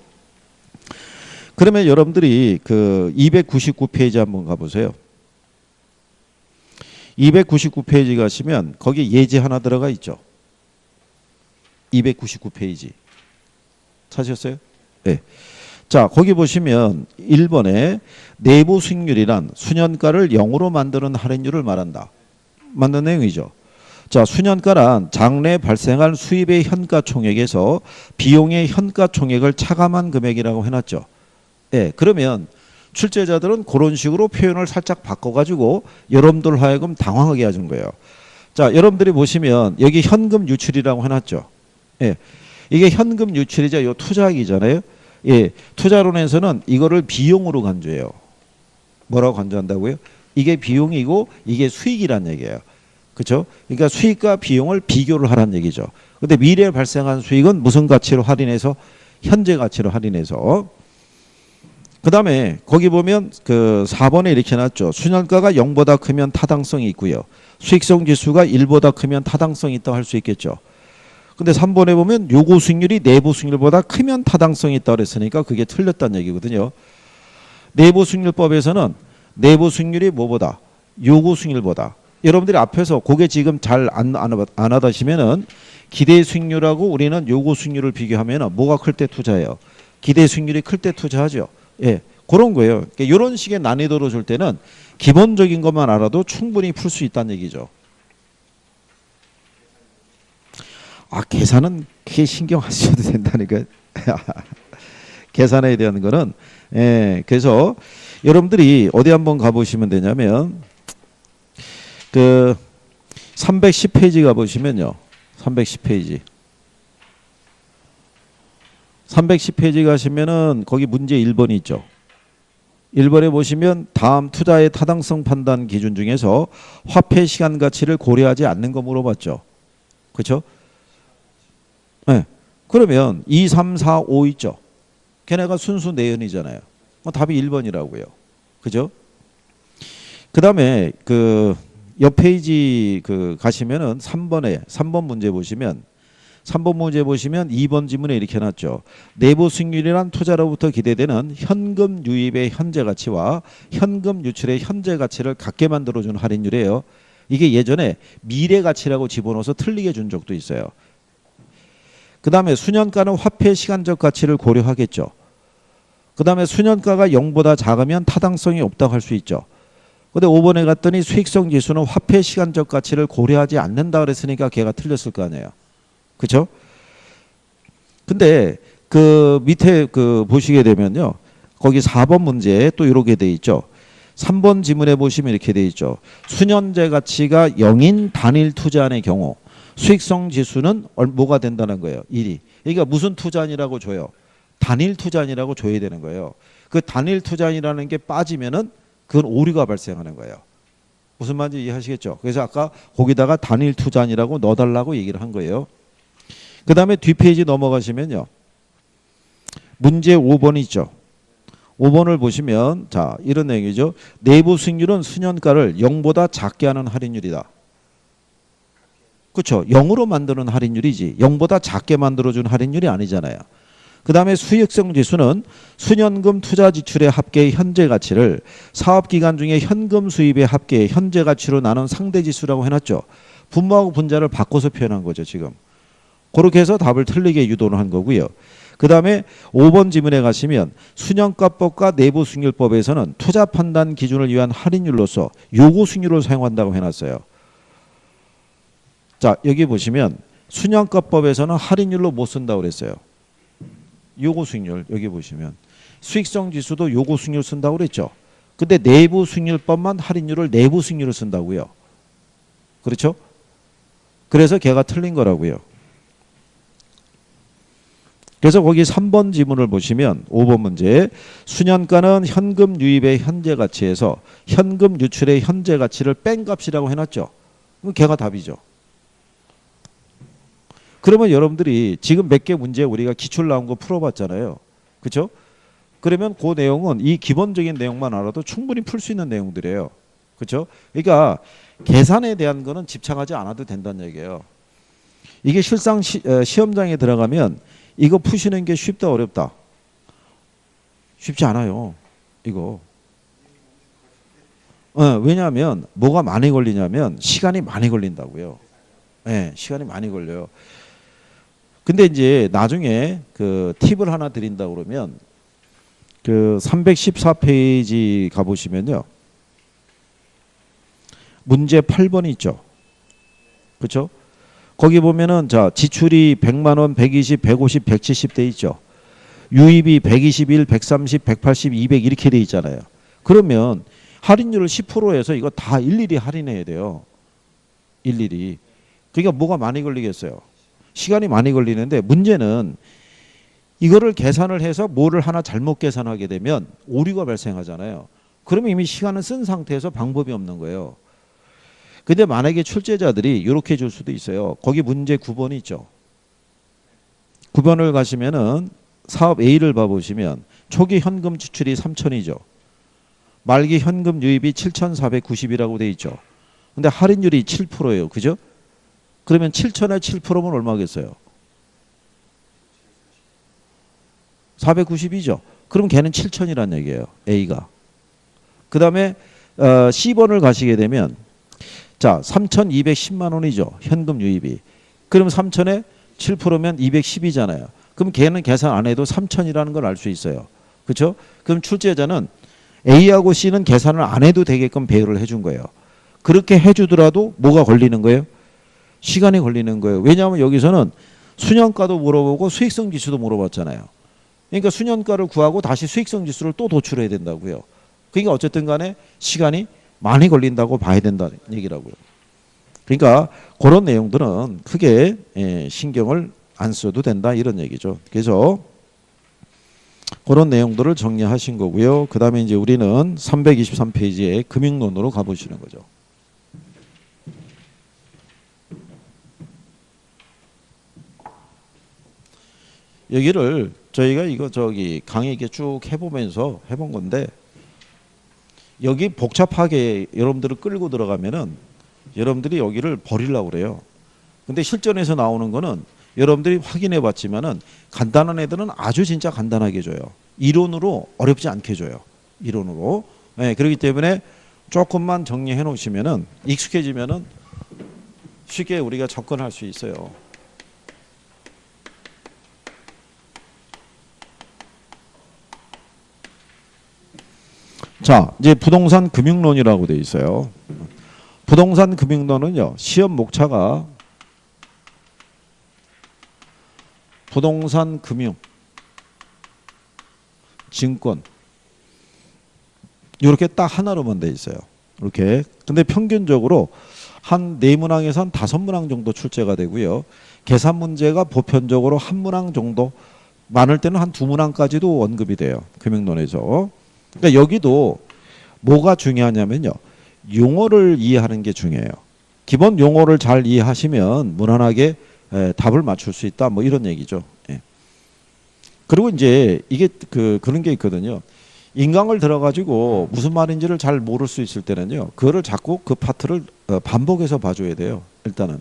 그러면 여러분들이 그 299페이지 한번 가보세요. 299페이지 가시면 거기 예제 하나 들어가 있죠. 299페이지 찾으셨어요? 네. 자, 거기 보시면 1번에 내부 수익률이란 수년가를 0으로 만드는 할인율을 말한다. 맞는 내용이죠. 자, 수년가란 장래 발생한 수입의 현가 총액에서 비용의 현가 총액을 차감한 금액이라고 해놨죠. 예, 그러면 출제자들은 그런 식으로 표현을 살짝 바꿔가지고 여러분들 하여금 당황하게 해준 거예요. 자, 여러분들이 보시면 여기 현금 유출이라고 해놨죠. 예, 이게 현금 유출이자 요 투자액이잖아요. 예, 투자론에서는 이거를 비용으로 간주해요. 뭐라고 간주한다고요? 이게 비용이고 이게 수익이란 얘기예요. 그렇죠? 그러니까 수익과 비용을 비교를 하란 얘기죠. 근데 미래에 발생한 수익은 무슨 가치로 할인해서? 현재 가치로 할인해서. 그 다음에 거기 보면 그 4번에 이렇게 놨죠. 수년가가 0보다 크면 타당성이 있고요. 수익성 지수가 1보다 크면 타당성이 있다고 할 수 있겠죠. 근데 3번에 보면 요구 수익률이 내부 수익률보다 크면 타당성이 있다고 그랬으니까 그게 틀렸다는 얘기거든요. 내부 수익률법에서는 내부 수익률이 뭐보다? 요구 수익률보다. 여러분들이 앞에서 그게 지금 잘 안 하다시면은 기대 수익률하고 우리는 요구 수익률을 비교하면은 뭐가 클 때 투자해요? 기대 수익률이 클 때 투자하죠. 예, 그런 거예요. 그러니까 이런 식의 난이도로 줄 때는 기본적인 것만 알아도 충분히 풀 수 있다는 얘기죠. 아, 계산은 크게 신경 안 쓰셔도 된다니까. 계산에 대한 거는. 예, 그래서 여러분들이 어디 한번 가보시면 되냐면 그 310페이지 가보시면요. 310페이지. 310페이지 가시면은 거기 문제 1번이 있죠. 1번에 보시면 다음 투자의 타당성 판단 기준 중에서 화폐 시간 가치를 고려하지 않는 거 물어봤죠. 그렇죠? 네. 그러면 2, 3, 4, 5 있죠. 걔네가 순수 내연이잖아요. 답이 1번이라고요. 그죠? 그 다음에 그 옆 페이지 그 가시면은 3번 문제 보시면 3번 문제 보시면 2번 지문에 이렇게 해놨죠. 내부 수익률이란 투자로부터 기대되는 현금 유입의 현재 가치와 현금 유출의 현재 가치를 같게 만들어주는 할인율이에요. 이게 예전에 미래 가치라고 집어넣어서 틀리게 준 적도 있어요. 그 다음에 수년가는 화폐 시간적 가치를 고려하겠죠. 그 다음에 수년가가 0보다 작으면 타당성이 없다고 할 수 있죠. 근데 5번에 갔더니 수익성 지수는 화폐 시간적 가치를 고려하지 않는다 그랬으니까 걔가 틀렸을 거 아니에요. 그렇죠? 근데 그 밑에 그 보시게 되면요. 거기 4번 문제에 또 이렇게 돼 있죠. 3번 지문에 보시면 이렇게 돼 있죠. 수년제 가치가 0인 단일 투자안의 경우 수익성 지수는 뭐가 된다는 거예요? 1이. 그러니까 무슨 투자안이라고 줘요? 단일 투자안이라고 줘야 되는 거예요. 그 단일 투자안이라는 게 빠지면은 그건 오류가 발생하는 거예요. 무슨 말인지 이해하시겠죠? 그래서 아까 거기다가 단일 투자안이라고 넣어달라고 얘기를 한 거예요. 그 다음에 뒷페이지 넘어가시면요. 문제 5번 있죠. 5번을 보시면 자 이런 내용이죠. 내부 수익률은 수년가를 0보다 작게 하는 할인율이다. 그렇죠. 0으로 만드는 할인율이지 0보다 작게 만들어준 할인율이 아니잖아요. 그 다음에 수익성 지수는 수년금 투자 지출의 합계의 현재 가치를 사업기간 중에 현금 수입의 합계의 현재 가치로 나눈 상대지수라고 해놨죠. 분모하고 분자를 바꿔서 표현한 거죠. 지금. 그렇게 해서 답을 틀리게 유도를 한 거고요. 그 다음에 5번 지문에 가시면 수년가법과 내부 수익률법에서는 투자 판단 기준을 위한 할인율로서 요구 수익률을 사용한다고 해놨어요. 자 여기 보시면 수년가법에서는 할인율로 못 쓴다고 그랬어요. 요구 수익률 여기 보시면 수익성 지수도 요구 수익률 쓴다고 그랬죠. 근데 내부 수익률법만 할인율을 내부 수익률을 쓴다고요. 그렇죠? 그래서 걔가 틀린 거라고요. 그래서 거기 3번 지문을 보시면 5번 문제 수년가는 현금 유입의 현재 가치에서 현금 유출의 현재 가치를 뺀 값이라고 해놨죠. 그럼 걔가 답이죠. 그러면 여러분들이 지금 몇 개 문제 우리가 기출 나온 거 풀어봤잖아요. 그렇죠? 그러면 그 내용은 이 기본적인 내용만 알아도 충분히 풀 수 있는 내용들이에요. 그렇죠? 그러니까 계산에 대한 거는 집착하지 않아도 된다는 얘기예요. 이게 실상 시험장에 들어가면 이거 푸시는 게 쉽다 어렵다? 쉽지 않아요. 이거. 왜냐하면 뭐가 많이 걸리냐면 시간이 많이 걸린다고요. 네, 시간이 많이 걸려요. 근데 이제 나중에 그 팁을 하나 드린다 그러면 그 314페이지 가보시면요. 문제 8번 있죠. 그렇죠? 거기 보면은 자 지출이 100만 원, 120, 150, 170 돼 있죠. 유입이 121, 130, 180, 200 이렇게 돼 있잖아요. 그러면 할인율을 10%에서 이거 다 일일이 할인해야 돼요. 일일이. 그러니까 뭐가 많이 걸리겠어요. 시간이 많이 걸리는데 문제는 이거를 계산을 해서 뭐를 하나 잘못 계산하게 되면 오류가 발생하잖아요. 그러면 이미 시간을 쓴 상태에서 방법이 없는 거예요. 근데 만약에 출제자들이 이렇게 줄 수도 있어요. 거기 문제 9번이 있죠. 9번을 가시면은 사업 A를 봐보시면 초기 현금 지출이 3천이죠. 말기 현금 유입이 7,490이라고 돼 있죠. 근데 할인율이 7%예요. 그죠? 그러면 7천에 7%면 얼마겠어요? 490이죠. 그럼 걔는 7천이란 얘기예요. A가. 그 다음에 C번을 가시게 되면 자 3,210만 원이죠. 현금 유입이. 그럼 3천에 7%면 210이잖아요. 그럼 걔는 계산 안 해도 3천이라는 걸 알 수 있어요. 그렇죠? 그럼 출제자는 A하고 C는 계산을 안 해도 되게끔 배열을 해준 거예요. 그렇게 해주더라도 뭐가 걸리는 거예요? 시간이 걸리는 거예요. 왜냐하면 여기서는 수년가도 물어보고 수익성 지수도 물어봤잖아요. 그러니까 수년가를 구하고 다시 수익성 지수를 또 도출해야 된다고요. 그러니까 어쨌든 간에 시간이 많이 걸린다고 봐야 된다는 얘기라고요. 그러니까 그런 내용들은 크게 신경을 안 써도 된다 이런 얘기죠. 그래서 그런 내용들을 정리하신 거고요. 그 다음에 이제 우리는 323페이지에 금융론으로 가보시는 거죠. 여기를 저희가 이거 강의 이렇게 쭉 해보면서 해본 건데 여기 복잡하게 여러분들을 끌고 들어가면은 여러분들이 여기를 버리려고 그래요. 근데 실전에서 나오는 거는 여러분들이 확인해 봤지만은 간단한 애들은 아주 진짜 간단하게 줘요. 이론으로 어렵지 않게 줘요. 이론으로. 네, 그렇기 때문에 조금만 정리해 놓으시면은 익숙해지면은 쉽게 우리가 접근할 수 있어요. 자, 이제 부동산 금융론이라고 돼 있어요. 부동산 금융론은요. 시험 목차가 부동산 금융, 증권 이렇게 딱 하나로만 돼 있어요. 이렇게. 근데 평균적으로 한 4문항에서 한 5문항 정도 출제가 되고요. 계산 문제가 보편적으로 1문항 정도, 많을 때는 한 2문항까지도 언급이 돼요. 금융론에서. 그러니까 여기도 뭐가 중요하냐면요. 용어를 이해하는 게 중요해요. 기본 용어를 잘 이해하시면 무난하게 답을 맞출 수 있다. 뭐 이런 얘기죠. 예. 그리고 이제 이게 그런 게 있거든요. 인강을 들어가지고 무슨 말인지를 잘 모를 수 있을 때는요. 그거를 자꾸 그 파트를 반복해서 봐줘야 돼요. 일단은.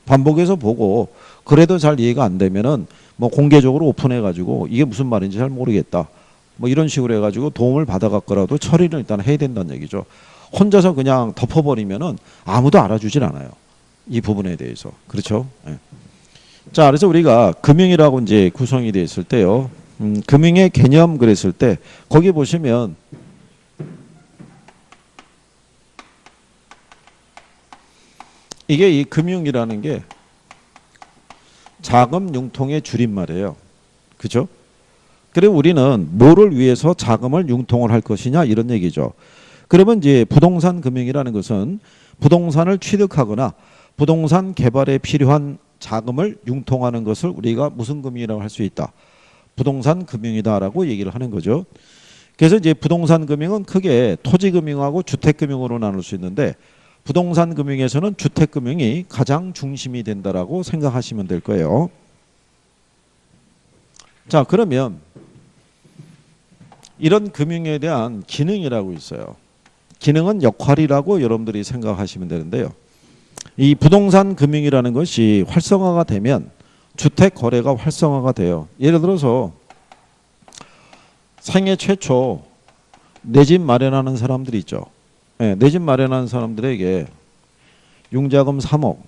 반복해서 보고 그래도 잘 이해가 안 되면은 뭐 공개적으로 오픈해가지고 이게 무슨 말인지 잘 모르겠다. 뭐 이런 식으로 해가지고 도움을 받아갖고라도 처리를 일단 해야 된다는 얘기죠. 혼자서 그냥 덮어버리면은 아무도 알아주질 않아요. 이 부분에 대해서. 그렇죠? 네. 자, 그래서 우리가 금융이라고 이제 구성이 되어 있을 때요. 금융의 개념 그랬을 때 거기 보시면 이게 이 금융이라는 게 자금 융통의 줄임말이에요. 그죠? 그리고 우리는 뭐를 위해서 자금을 융통을 할 것이냐 이런 얘기죠. 그러면 이제 부동산 금융이라는 것은 부동산을 취득하거나 부동산 개발에 필요한 자금을 융통하는 것을 우리가 무슨 금융이라고 할 수 있다. 부동산 금융이다라고 얘기를 하는 거죠. 그래서 이제 부동산 금융은 크게 토지 금융하고 주택 금융으로 나눌 수 있는데 부동산 금융에서는 주택 금융이 가장 중심이 된다라고 생각하시면 될 거예요. 자, 그러면 이런 금융에 대한 기능이라고 있어요. 기능은 역할이라고 여러분들이 생각하시면 되는데요. 이 부동산 금융이라는 것이 활성화가 되면 주택 거래가 활성화가 돼요. 예를 들어서 생애 최초 내 집 마련하는 사람들이 있죠. 네, 내 집 마련하는 사람들에게 융자금 3억,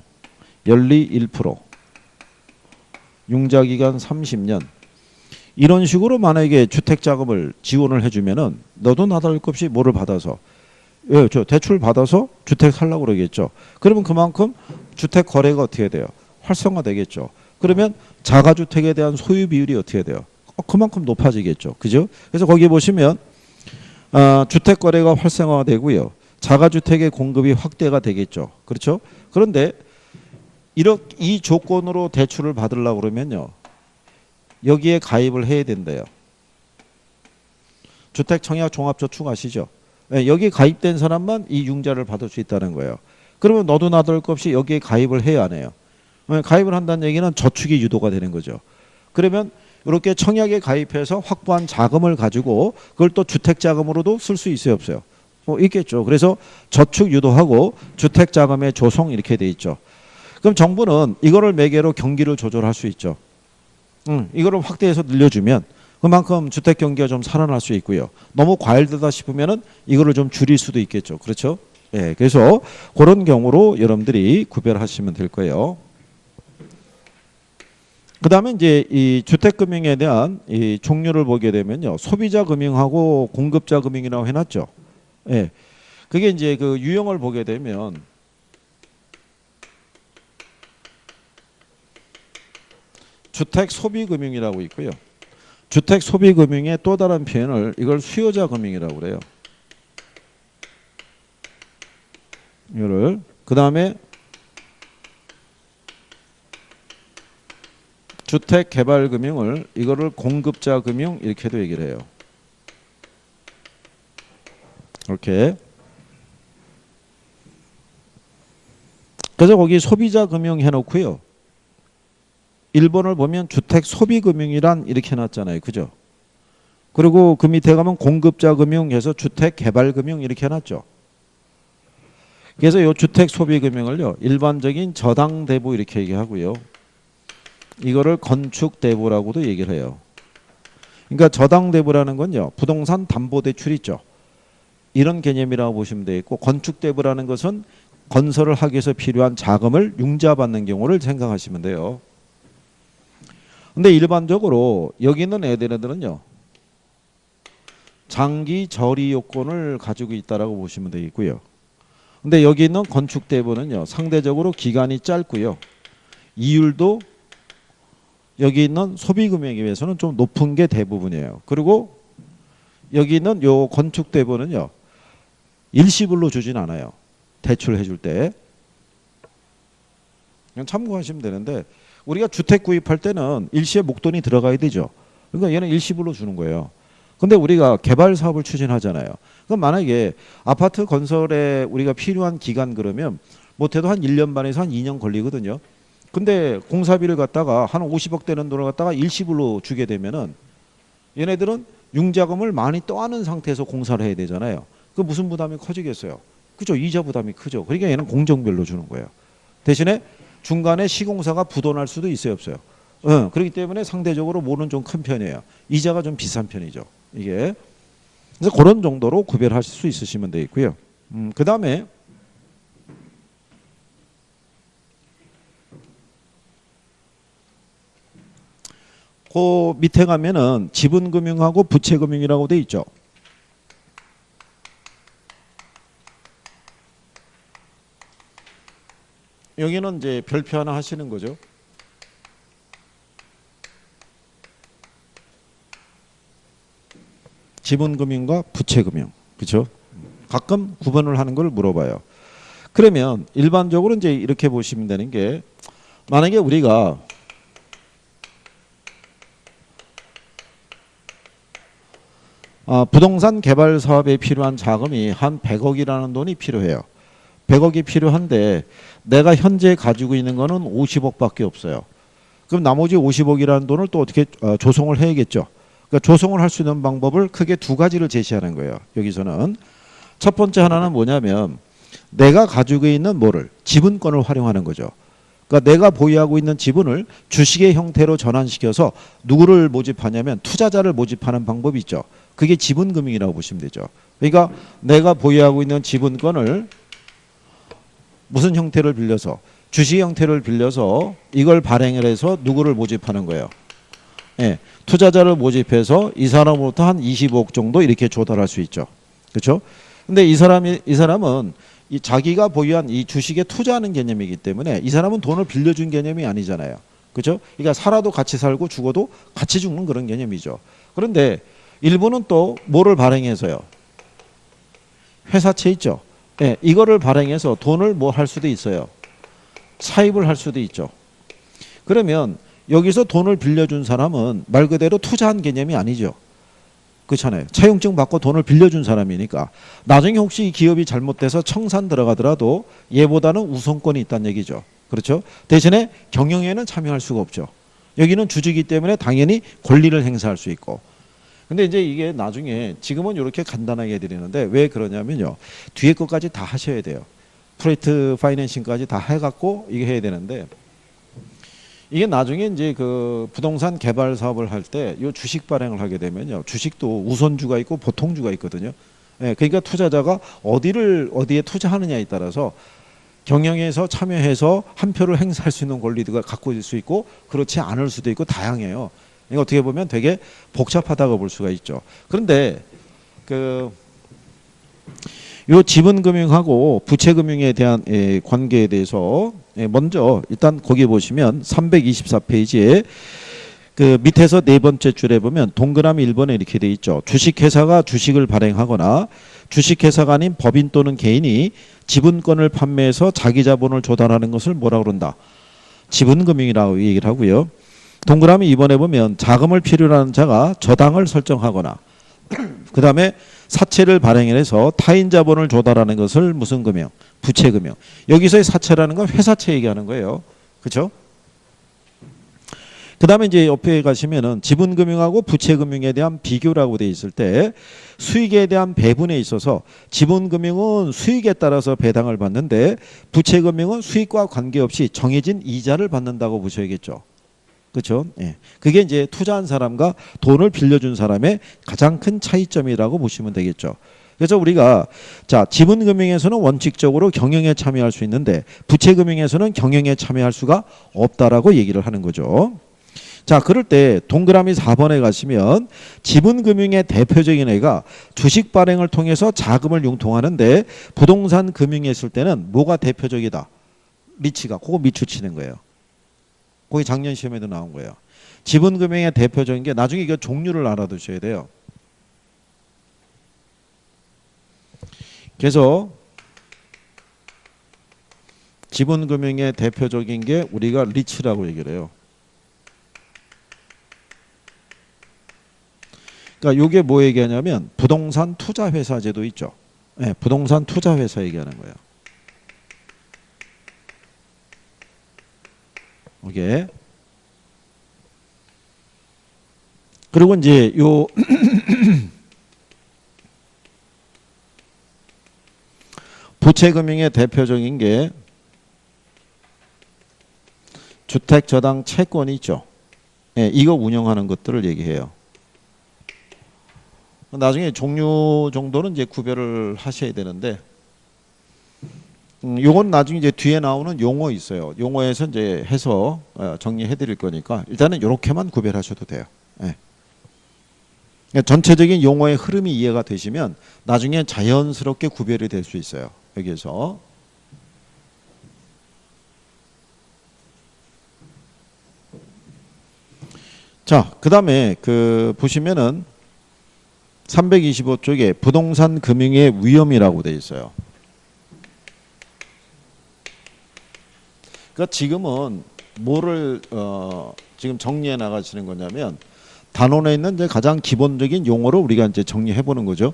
연리 1%, 융자기간 30년 이런 식으로 만약에 주택자금을 지원을 해주면은 너도 나도 할 것 없이 뭐를 받아서 저 대출 받아서 주택 살라고 그러겠죠. 그러면 그만큼 주택 거래가 어떻게 돼요? 활성화되겠죠. 그러면 자가주택에 대한 소유 비율이 어떻게 돼요? 그만큼 높아지겠죠. 그죠? 그래서 거기 보시면 주택 거래가 활성화되고요. 자가주택의 공급이 확대가 되겠죠. 그렇죠? 그런데 이 조건으로 대출을 받으려고 그러면요. 여기에 가입을 해야 된대요. 주택청약 종합저축 아시죠? 네, 여기에 가입된 사람만 이 융자를 받을 수 있다는 거예요. 그러면 너도 나도 할 것 없이 여기에 가입을 해야 안 해요. 가입을 한다는 얘기는 저축이 유도가 되는 거죠. 그러면 이렇게 청약에 가입해서 확보한 자금을 가지고 그걸 또 주택자금으로도 쓸 수 있어요, 없어요? 있겠죠. 그래서 저축 유도하고 주택자금의 조성 이렇게 돼 있죠. 그럼 정부는 이거를 매개로 경기를 조절할 수 있죠. 이거를 확대해서 늘려주면 그만큼 주택 경기가 좀 살아날 수 있고요. 너무 과열되다 싶으면은 이거를 좀 줄일 수도 있겠죠. 그렇죠? 예, 그래서 그런 경우로 여러분들이 구별하시면 될 거예요. 그 다음에 이제 이 주택금융에 대한 이 종류를 보게 되면요. 소비자 금융하고 공급자 금융이라고 해놨죠. 예. 그게 이제 그 유형을 보게 되면 주택 소비 금융이라고 있고요. 주택 소비 금융의 또 다른 표현을 이걸 수요자 금융이라고 그래요. 이거를 그 다음에 주택 개발 금융을 이거를 공급자 금융 이렇게도 얘기를 해요. 이렇게. 그래서 거기 소비자 금융 해놓고요. 1번을 보면 주택 소비 금융이란 이렇게 해놨잖아요. 그죠? 그리고 그 밑에 가면 공급자 금융 해서 주택 개발 금융 이렇게 해놨죠. 그래서 이 주택 소비 금융을요. 일반적인 저당 대부 이렇게 얘기하고요. 이거를 건축 대부라고도 얘기를 해요. 그러니까 저당 대부라는 건요. 부동산 담보 대출 있죠. 이런 개념이라고 보시면 되겠고 건축 대부라는 것은 건설을 하기 위해서 필요한 자금을 융자받는 경우를 생각하시면 돼요. 근데 일반적으로 여기 있는 애들은요. 장기 저리 요건을 가지고 있다라고 보시면 되겠고요. 근데 여기 있는 건축 대부는요. 상대적으로 기간이 짧고요. 이율도 여기 있는 소비 금융에 비해서는 좀 높은 게 대부분이에요. 그리고 여기 있는 요 건축 대부는요. 일시불로 주진 않아요. 대출해 줄 때. 그냥 참고하시면 되는데 우리가 주택 구입할 때는 일시에 목돈이 들어가야 되죠. 그러니까 얘는 일시불로 주는 거예요. 근데 우리가 개발 사업을 추진하잖아요. 그럼 만약에 아파트 건설에 우리가 필요한 기간 그러면 못해도 한 1년 반에서 한 2년 걸리거든요. 근데 공사비를 갖다가 한 50억 되는 돈을 갖다가 일시불로 주게 되면은 얘네들은 융자금을 많이 떠안은 상태에서 공사를 해야 되잖아요. 그 무슨 부담이 커지겠어요? 그죠? 이자 부담이 크죠. 그러니까 얘는 공정별로 주는 거예요. 대신에 중간에 시공사가 부도날 수도 있어요, 없어요? 그렇기 때문에 상대적으로 뭐는 좀 큰 편이에요. 이자가 좀 비싼 편이죠. 이게. 그래서 그런 정도로 구별하실 수 있으시면 되겠고요. 그 다음에 그 밑에 가면은 지분금융하고 부채금융이라고 돼 있죠. 여기는 이제 별표 하나 하시는 거죠. 지분금융과 부채금융. 그렇죠? 가끔 구분을 하는 걸 물어봐요. 그러면 일반적으로 이제 이렇게 보시면 되는 게 만약에 우리가 부동산 개발 사업에 필요한 자금이 한 100억이라는 돈이 필요해요. 100억이 필요한데 내가 현재 가지고 있는 거는 50억밖에 없어요. 그럼 나머지 50억이라는 돈을 또 어떻게 조성을 해야겠죠. 그러니까 조성을 할 수 있는 방법을 크게 두 가지를 제시하는 거예요. 여기서는 첫 번째 하나는 뭐냐면 내가 가지고 있는 뭐를 지분권을 활용하는 거죠. 그러니까 내가 보유하고 있는 지분을 주식의 형태로 전환시켜서 누구를 모집하냐면 투자자를 모집하는 방법이 있죠. 그게 지분금융이라고 보시면 되죠. 그러니까 내가 보유하고 있는 지분권을 무슨 형태를 빌려서 주식 형태를 빌려서 이걸 발행을 해서 누구를 모집하는 거예요. 예, 투자자를 모집해서 이 사람으로부터 한 25억 정도 이렇게 조달할 수 있죠. 그렇죠? 근데 이 사람은 이 자기가 보유한 이 주식에 투자하는 개념이기 때문에 이 사람은 돈을 빌려준 개념이 아니잖아요. 그렇죠? 그러니까 살아도 같이 살고 죽어도 같이 죽는 그런 개념이죠. 그런데 일부는 또 뭐를 발행해서요? 회사채 있죠. 예, 이거를 발행해서 돈을 뭐 할 수도 있어요. 차입을 할 수도 있죠. 그러면 여기서 돈을 빌려준 사람은 말 그대로 투자한 개념이 아니죠. 그렇잖아요. 차용증 받고 돈을 빌려준 사람이니까 나중에 혹시 이 기업이 잘못돼서 청산 들어가더라도 얘보다는 우선권이 있다는 얘기죠. 그렇죠? 대신에 경영에는 참여할 수가 없죠. 여기는 주주이기 때문에 당연히 권리를 행사할 수 있고. 근데 이제 이게 나중에 지금은 이렇게 간단하게 해드리는데 왜 그러냐면요. 뒤에 것까지 다 하셔야 돼요. 프로젝트 파이낸싱까지 다 해갖고 이게 해야 되는데 이게 나중에 이제 그 부동산 개발 사업을 할 때 이 주식 발행을 하게 되면요. 주식도 우선주가 있고 보통주가 있거든요. 예, 그러니까 투자자가 어디에 투자하느냐에 따라서 경영에서 참여해서 한 표를 행사할 수 있는 권리가 갖고 있을 수 있고 그렇지 않을 수도 있고 다양해요. 이거 어떻게 보면 되게 복잡하다고 볼 수가 있죠. 그런데 요 지분금융하고 부채금융에 대한 관계에 대해서 먼저 일단 거기 보시면 324페이지에 그 밑에서 네 번째 줄에 보면 동그라미 1번에 이렇게 돼 있죠. 주식회사가 주식을 발행하거나 주식회사가 아닌 법인 또는 개인이 지분권을 판매해서 자기 자본을 조달하는 것을 뭐라고 그런다? 지분금융이라고 얘기를 하고요. 동그라미 2번에 보면 자금을 필요로 하는 자가 저당을 설정하거나 그 다음에 사채를 발행해서 타인 자본을 조달하는 것을 무슨 금융? 부채금융. 여기서의 사채라는 건 회사채 얘기하는 거예요. 그렇죠? 그 다음에 이제 옆에 가시면은 지분금융하고 부채금융에 대한 비교라고 돼 있을 때 수익에 대한 배분에 있어서 지분금융은 수익에 따라서 배당을 받는데 부채금융은 수익과 관계없이 정해진 이자를 받는다고 보셔야겠죠. 그렇죠? 예. 그게 이제 투자한 사람과 돈을 빌려준 사람의 가장 큰 차이점이라고 보시면 되겠죠. 그래서 우리가 자 지분금융에서는 원칙적으로 경영에 참여할 수 있는데 부채금융에서는 경영에 참여할 수가 없다라고 얘기를 하는 거죠. 자 그럴 때 동그라미 4번에 가시면 지분금융의 대표적인 애가 주식 발행을 통해서 자금을 융통하는데 부동산 금융에 있을 때는 뭐가 대표적이다? 리치가 그거 밑줄 치는 거예요. 거기 작년 시험에도 나온 거예요. 지분금융의 대표적인 게 나중에 이거 종류를 알아두셔야 돼요. 그래서 지분금융의 대표적인 게 우리가 리츠라고 얘기를 해요. 그러니까 이게 뭐 얘기하냐면 부동산 투자회사 제도 있죠. 네, 부동산 투자회사 얘기하는 거예요. 오케이. 그리고 이제 요 부채금융의 대표적인 게 주택저당 채권이 있죠. 예, 이거 운영하는 것들을 얘기해요. 나중에 종류 정도는 이제 구별을 하셔야 되는데 요건 나중에 이제 뒤에 나오는 용어 있어요. 용어에서 이제 해서 정리해 드릴 거니까 일단은 이렇게만 구별하셔도 돼요. 예. 그러니까 전체적인 용어의 흐름이 이해가 되시면 나중에 자연스럽게 구별이 될 수 있어요. 여기에서. 자, 그다음에 보시면은 325쪽에 부동산 금융의 위험이라고 돼 있어요. 그러니까 지금은 뭐를 지금 정리해 나가시는 거냐면 단원에 있는 이제 가장 기본적인 용어를 우리가 이제 정리해 보는 거죠.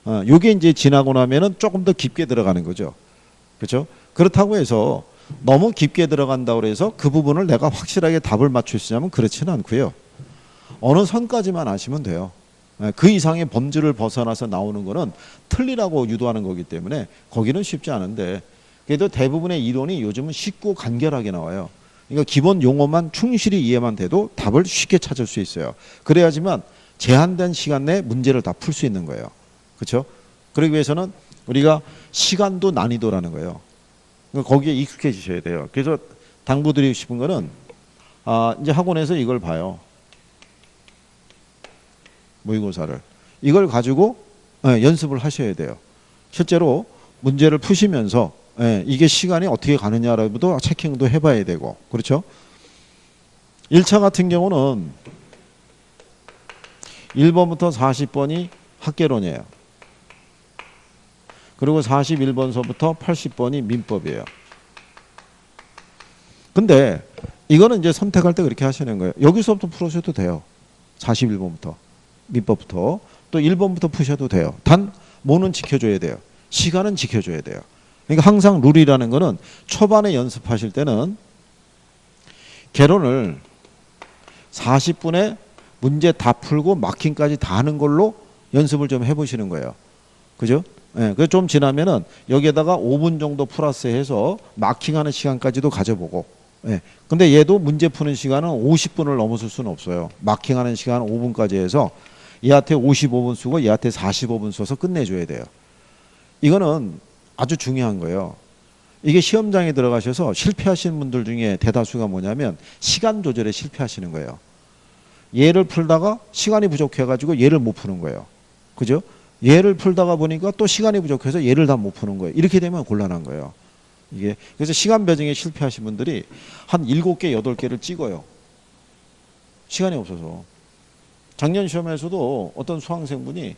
요게 이제 지나고 나면은 조금 더 깊게 들어가는 거죠. 그렇죠? 그렇다고 해서 너무 깊게 들어간다고 해서 그 부분을 내가 확실하게 답을 맞출 수 있냐면 그렇지는 않고요. 어느 선까지만 아시면 돼요. 그 이상의 범주를 벗어나서 나오는 거는 틀리라고 유도하는 거기 때문에 거기는 쉽지 않은데, 그래도 대부분의 이론이 요즘은 쉽고 간결하게 나와요. 그러니까 기본 용어만 충실히 이해만 돼도 답을 쉽게 찾을 수 있어요. 그래야지만 제한된 시간 내에 문제를 다 풀 수 있는 거예요. 그렇죠? 그러기 위해서는 우리가 시간도 난이도라는 거예요. 그러니까 거기에 익숙해지셔야 돼요. 그래서 당부드리고 싶은 거는 이제 학원에서 이걸 봐요. 모의고사를. 이걸 가지고 연습을 하셔야 돼요. 실제로 문제를 푸시면서 이게 시간이 어떻게 가느냐라고도 체킹도 해봐야 되고, 그렇죠? 1차 같은 경우는 1번부터 40번이 학개론이에요. 그리고 41번서부터 80번이 민법이에요. 근데 이거는 이제 선택할 때 그렇게 하시는 거예요. 여기서부터 풀으셔도 돼요. 41번부터. 민법부터. 또 1번부터 푸셔도 돼요. 단 뭐는 지켜줘야 돼요. 시간은 지켜줘야 돼요. 그러니까 항상 룰이라는 거는 초반에 연습하실 때는 개론을 40분에 문제 다 풀고 마킹까지 다 하는 걸로 연습을 좀 해보시는 거예요. 그죠? 그 좀 지나면은 여기에다가 5분 정도 플러스 해서 마킹하는 시간까지도 가져보고. 근데 얘도 문제 푸는 시간은 50분을 넘어설 수는 없어요. 마킹하는 시간 5분까지 해서 얘한테 55분 쓰고 얘한테 45분 써서 끝내줘야 돼요. 이거는 아주 중요한 거예요. 이게 시험장에 들어가셔서 실패하시는 분들 중에 대다수가 뭐냐면 시간 조절에 실패하시는 거예요. 얘를 풀다가 시간이 부족해가지고 얘를 못 푸는 거예요. 그죠? 얘를 풀다가 보니까 또 시간이 부족해서 얘를 다 못 푸는 거예요. 이렇게 되면 곤란한 거예요. 이게 그래서 시간 배정에 실패하신 분들이 한 7개, 8개를 찍어요. 시간이 없어서. 작년 시험에서도 어떤 수강생분이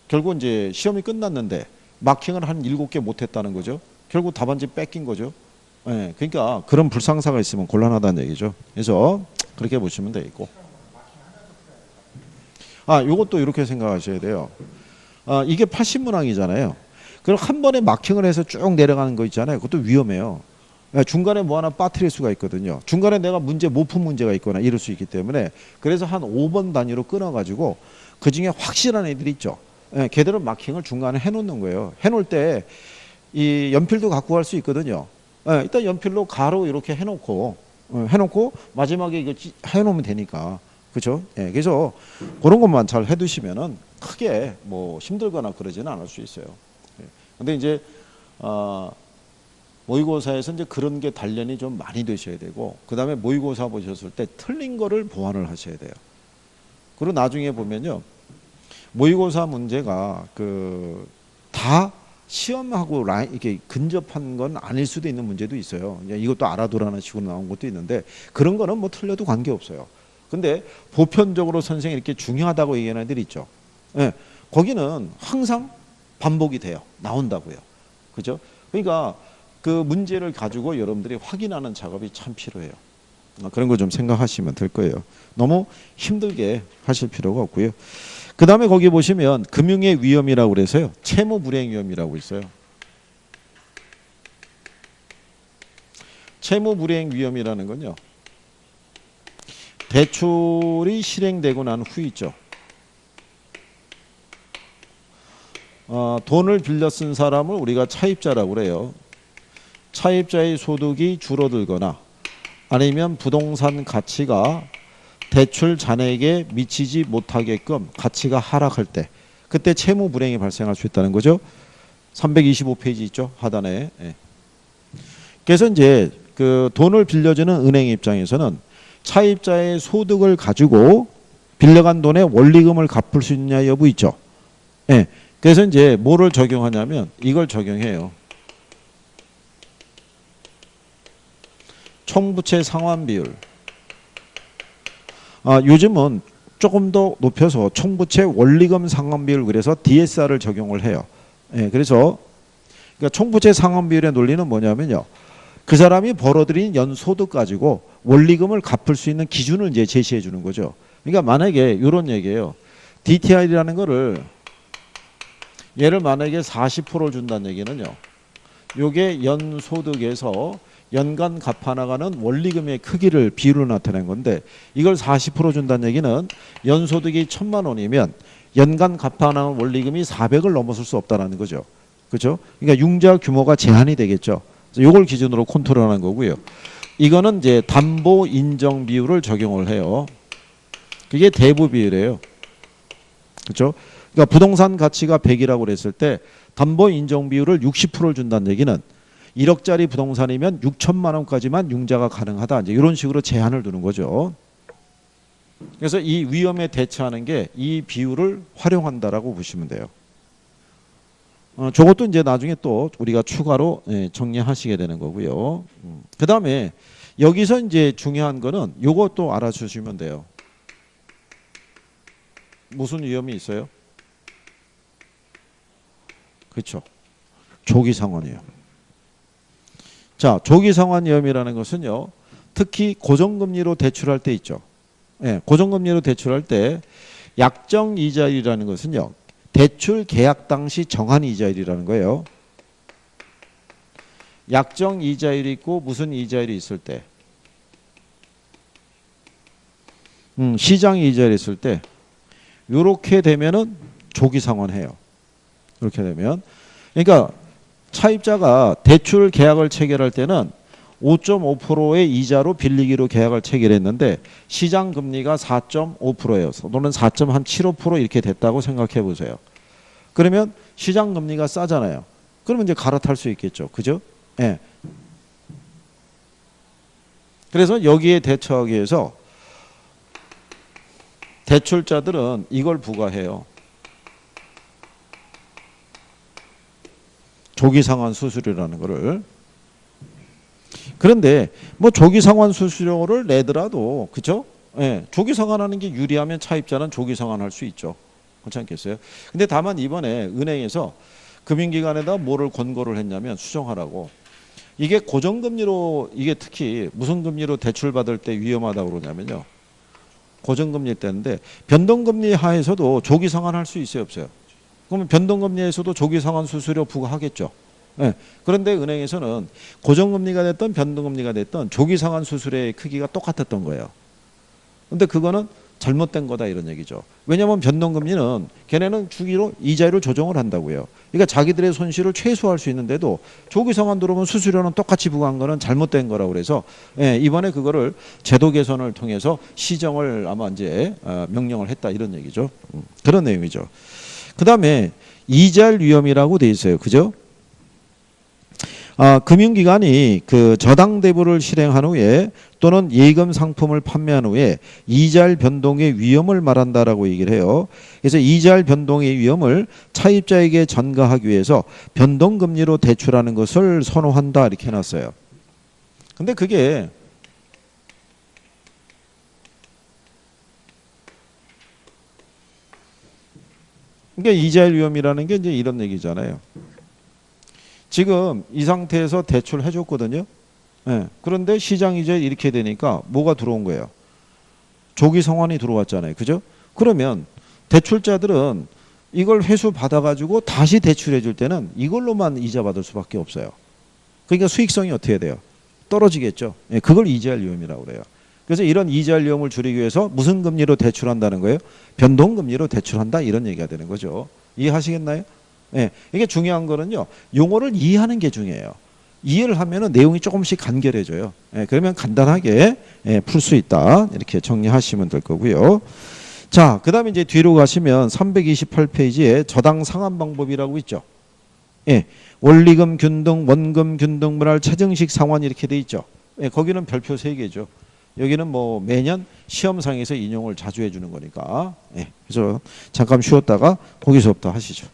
결국 이제 시험이 끝났는데 마킹을 한 7개 못했다는 거죠. 결국 답안지 뺏긴 거죠. 그러니까 그런 불상사가 있으면 곤란하다는 얘기죠. 그래서 그렇게 보시면 되겠고. 요것도 이렇게 생각하셔야 돼요. 이게 80문항이잖아요. 그럼 한 번에 마킹을 해서 쭉 내려가는 거 있잖아요. 그것도 위험해요. 중간에 뭐 하나 빠뜨릴 수가 있거든요. 중간에 내가 문제 못 푼 문제가 있거나 이럴 수 있기 때문에 그래서 한 5번 단위로 끊어가지고 그 중에 확실한 애들이 있죠. 걔들은 마킹을 중간에 해놓는 거예요. 해놓을 때 이 연필도 갖고 갈 수 있거든요. 일단 연필로 가로 이렇게 해놓고 마지막에 이거 해놓으면 되니까. 그렇죠? 그래서 그런 것만 잘 해두시면은 크게 뭐 힘들거나 그러지는 않을 수 있어요. 근데 이제 모의고사에서 이제 그런 게 단련이 좀 많이 되셔야 되고, 그 다음에 모의고사 보셨을 때 틀린 거를 보완을 하셔야 돼요. 그리고 나중에 보면요, 모의고사 문제가 다 시험하고 이렇게 근접한 건 아닐 수도 있는 문제도 있어요. 이것도 알아두라는 식으로 나온 것도 있는데 그런 거는 뭐 틀려도 관계 없어요. 근데 보편적으로 선생님이 이렇게 중요하다고 얘기하는 애들이 있죠. 거기는 항상 반복이 돼요. 나온다고요. 그죠? 그러니까 그 문제를 가지고 여러분들이 확인하는 작업이 참 필요해요. 그런 거 좀 생각하시면 될 거예요. 너무 힘들게 하실 필요가 없고요. 그 다음에 거기 보시면 금융의 위험이라고 그래서요. 채무 불이행 위험이라고 있어요. 채무 불이행 위험이라는 건요. 대출이 실행되고 난 후 있죠. 돈을 빌려 쓴 사람을 우리가 차입자라고 그래요. 차입자의 소득이 줄어들거나 아니면 부동산 가치가 대출 잔액에 미치지 못하게끔 가치가 하락할 때, 그때 채무 불이행이 발생할 수 있다는 거죠. 325페이지 있죠, 하단에. 그래서 이제 그 돈을 빌려주는 은행 입장에서는 차입자의 소득을 가지고 빌려간 돈의 원리금을 갚을 수 있냐 여부 있죠. 그래서 이제 뭐를 적용하냐면 이걸 적용해요. 총부채 상환 비율. 요즘은 조금 더 높여서 총부채 원리금 상환 비율, 그래서 DSR을 적용을 해요. 그래서 그러니까 총부채 상환 비율의 논리는 뭐냐면요. 그 사람이 벌어들인 연소득 가지고 원리금을 갚을 수 있는 기준을 이제 제시해 주는 거죠. 그러니까 만약에 이런 얘기예요. DTI라는 거를 얘를 만약에 40%를 준다는 얘기는요. 요게 연소득에서 연간 갚아나가는 원리금의 크기를 비율로 나타낸 건데 이걸 40% 준다는 얘기는 연소득이 1,000만 원이면 연간 갚아나가는 원리금이 400을 넘어설 수 없다는 거죠. 그렇죠? 그러니까 융자 규모가 제한이 되겠죠. 그래서 요걸 기준으로 컨트롤하는 거고요. 이거는 이제 담보 인정 비율을 적용을 해요. 그게 대부 비율이에요. 그렇죠? 그러니까 부동산 가치가 100이라고 그랬을 때 담보 인정 비율을 60%를 준다는 얘기는 1억짜리 부동산이면 6천만 원까지만 융자가 가능하다. 이제 이런 식으로 제한을 두는 거죠. 그래서 이 위험에 대처하는 게 이 비율을 활용한다라고 보시면 돼요. 저것도 이제 나중에 또 우리가 추가로 정리하시게 되는 거고요. 그 다음에 여기서 이제 중요한 거는 요것도 알아주시면 돼요. 무슨 위험이 있어요? 그렇죠. 조기상환이에요. 자, 조기상환 위험이라는 것은요. 특히 고정금리로 대출할 때 있죠. 고정금리로 대출할 때 약정 이자율이라는 것은요. 대출 계약 당시 정한 이자율이라는 거예요. 약정 이자율이 있고 무슨 이자율이 있을 때? 시장 이자율이 있을 때 이렇게 되면은 조기상환해요. 이렇게 되면 그러니까 차입자가 대출 계약을 체결할 때는 5.5%의 이자로 빌리기로 계약을 체결했는데 시장 금리가 4.5%예요. 또는 4.75% 이렇게 됐다고 생각해 보세요. 그러면 시장 금리가 싸잖아요. 그러면 이제 갈아탈 수 있겠죠. 그죠? 예. 그래서 여기에 대처하기 위해서 대출자들은 이걸 부과해요. 조기상환 수수료라는 거를. 그런데 뭐 조기상환 수수료를 내더라도 그죠? 예, 조기상환하는 게 유리하면 차입자는 조기상환할 수 있죠. 그렇지 않겠어요? 근데 다만 이번에 은행에서 금융기관에다 뭐를 권고를 했냐면 수정하라고. 이게 고정금리로 이게 특히 무슨 금리로 대출받을 때 위험하다고 그러냐면요. 고정금리 때인데 변동금리 하에서도 조기상환할 수 있어요 없어요? 그러면 변동금리에서도 조기상환 수수료 부과하겠죠. 네. 그런데 은행에서는 고정금리가 됐든 변동금리가 됐든 조기상환 수수료의 크기가 똑같았던 거예요. 근데 그거는 잘못된 거다 이런 얘기죠. 왜냐하면 변동금리는 걔네는 주기로 이자율을 조정을 한다고요. 그러니까 자기들의 손실을 최소화할 수 있는데도 조기상환 들어오면 수수료는 똑같이 부과한 거는 잘못된 거라고 그래서 이번에 그거를 제도 개선을 통해서 시정을 아마 이제 명령을 했다 이런 얘기죠. 그런 내용이죠. 그 다음에 이자율 위험이라고 돼 있어요. 그죠? 금융기관이 그 저당대부를 실행한 후에 또는 예금 상품을 판매한 후에 이자율 변동의 위험을 말한다라고 얘기를 해요. 그래서 이자율 변동의 위험을 차입자에게 전가하기 위해서 변동금리로 대출하는 것을 선호한다 이렇게 해놨어요. 근데 그게 그러니까 이자율 위험이라는 게 이제 이런 얘기잖아요. 지금 이 상태에서 대출을 해줬거든요. 네. 그런데 시장 이자율이 이렇게 되니까 뭐가 들어온 거예요? 조기 상환이 들어왔잖아요. 그죠? 그러면 대출자들은 이걸 회수 받아가지고 다시 대출해 줄 때는 이걸로만 이자 받을 수밖에 없어요. 그러니까 수익성이 어떻게 돼요? 떨어지겠죠. 네. 그걸 이자율 위험이라고 그래요. 그래서 이런 이자율 위험을 줄이기 위해서 무슨 금리로 대출한다는 거예요? 변동금리로 대출한다 이런 얘기가 되는 거죠. 이해하시겠나요? 예, 이게 중요한 거는요. 용어를 이해하는 게 중요해요. 이해를 하면은 내용이 조금씩 간결해져요. 예, 그러면 간단하게 풀 수 있다. 이렇게 정리하시면 될 거고요. 자, 그 다음에 이제 뒤로 가시면 328페이지에 저당 상환 방법이라고 있죠. 예, 원리금 균등, 원금 균등분할 체증식 상환 이렇게 돼 있죠. 예, 거기는 별표 3개죠. 여기는 뭐 매년 시험상에서 인용을 자주 해주는 거니까. 예, 그래서 잠깐 쉬었다가 거기서부터 하시죠.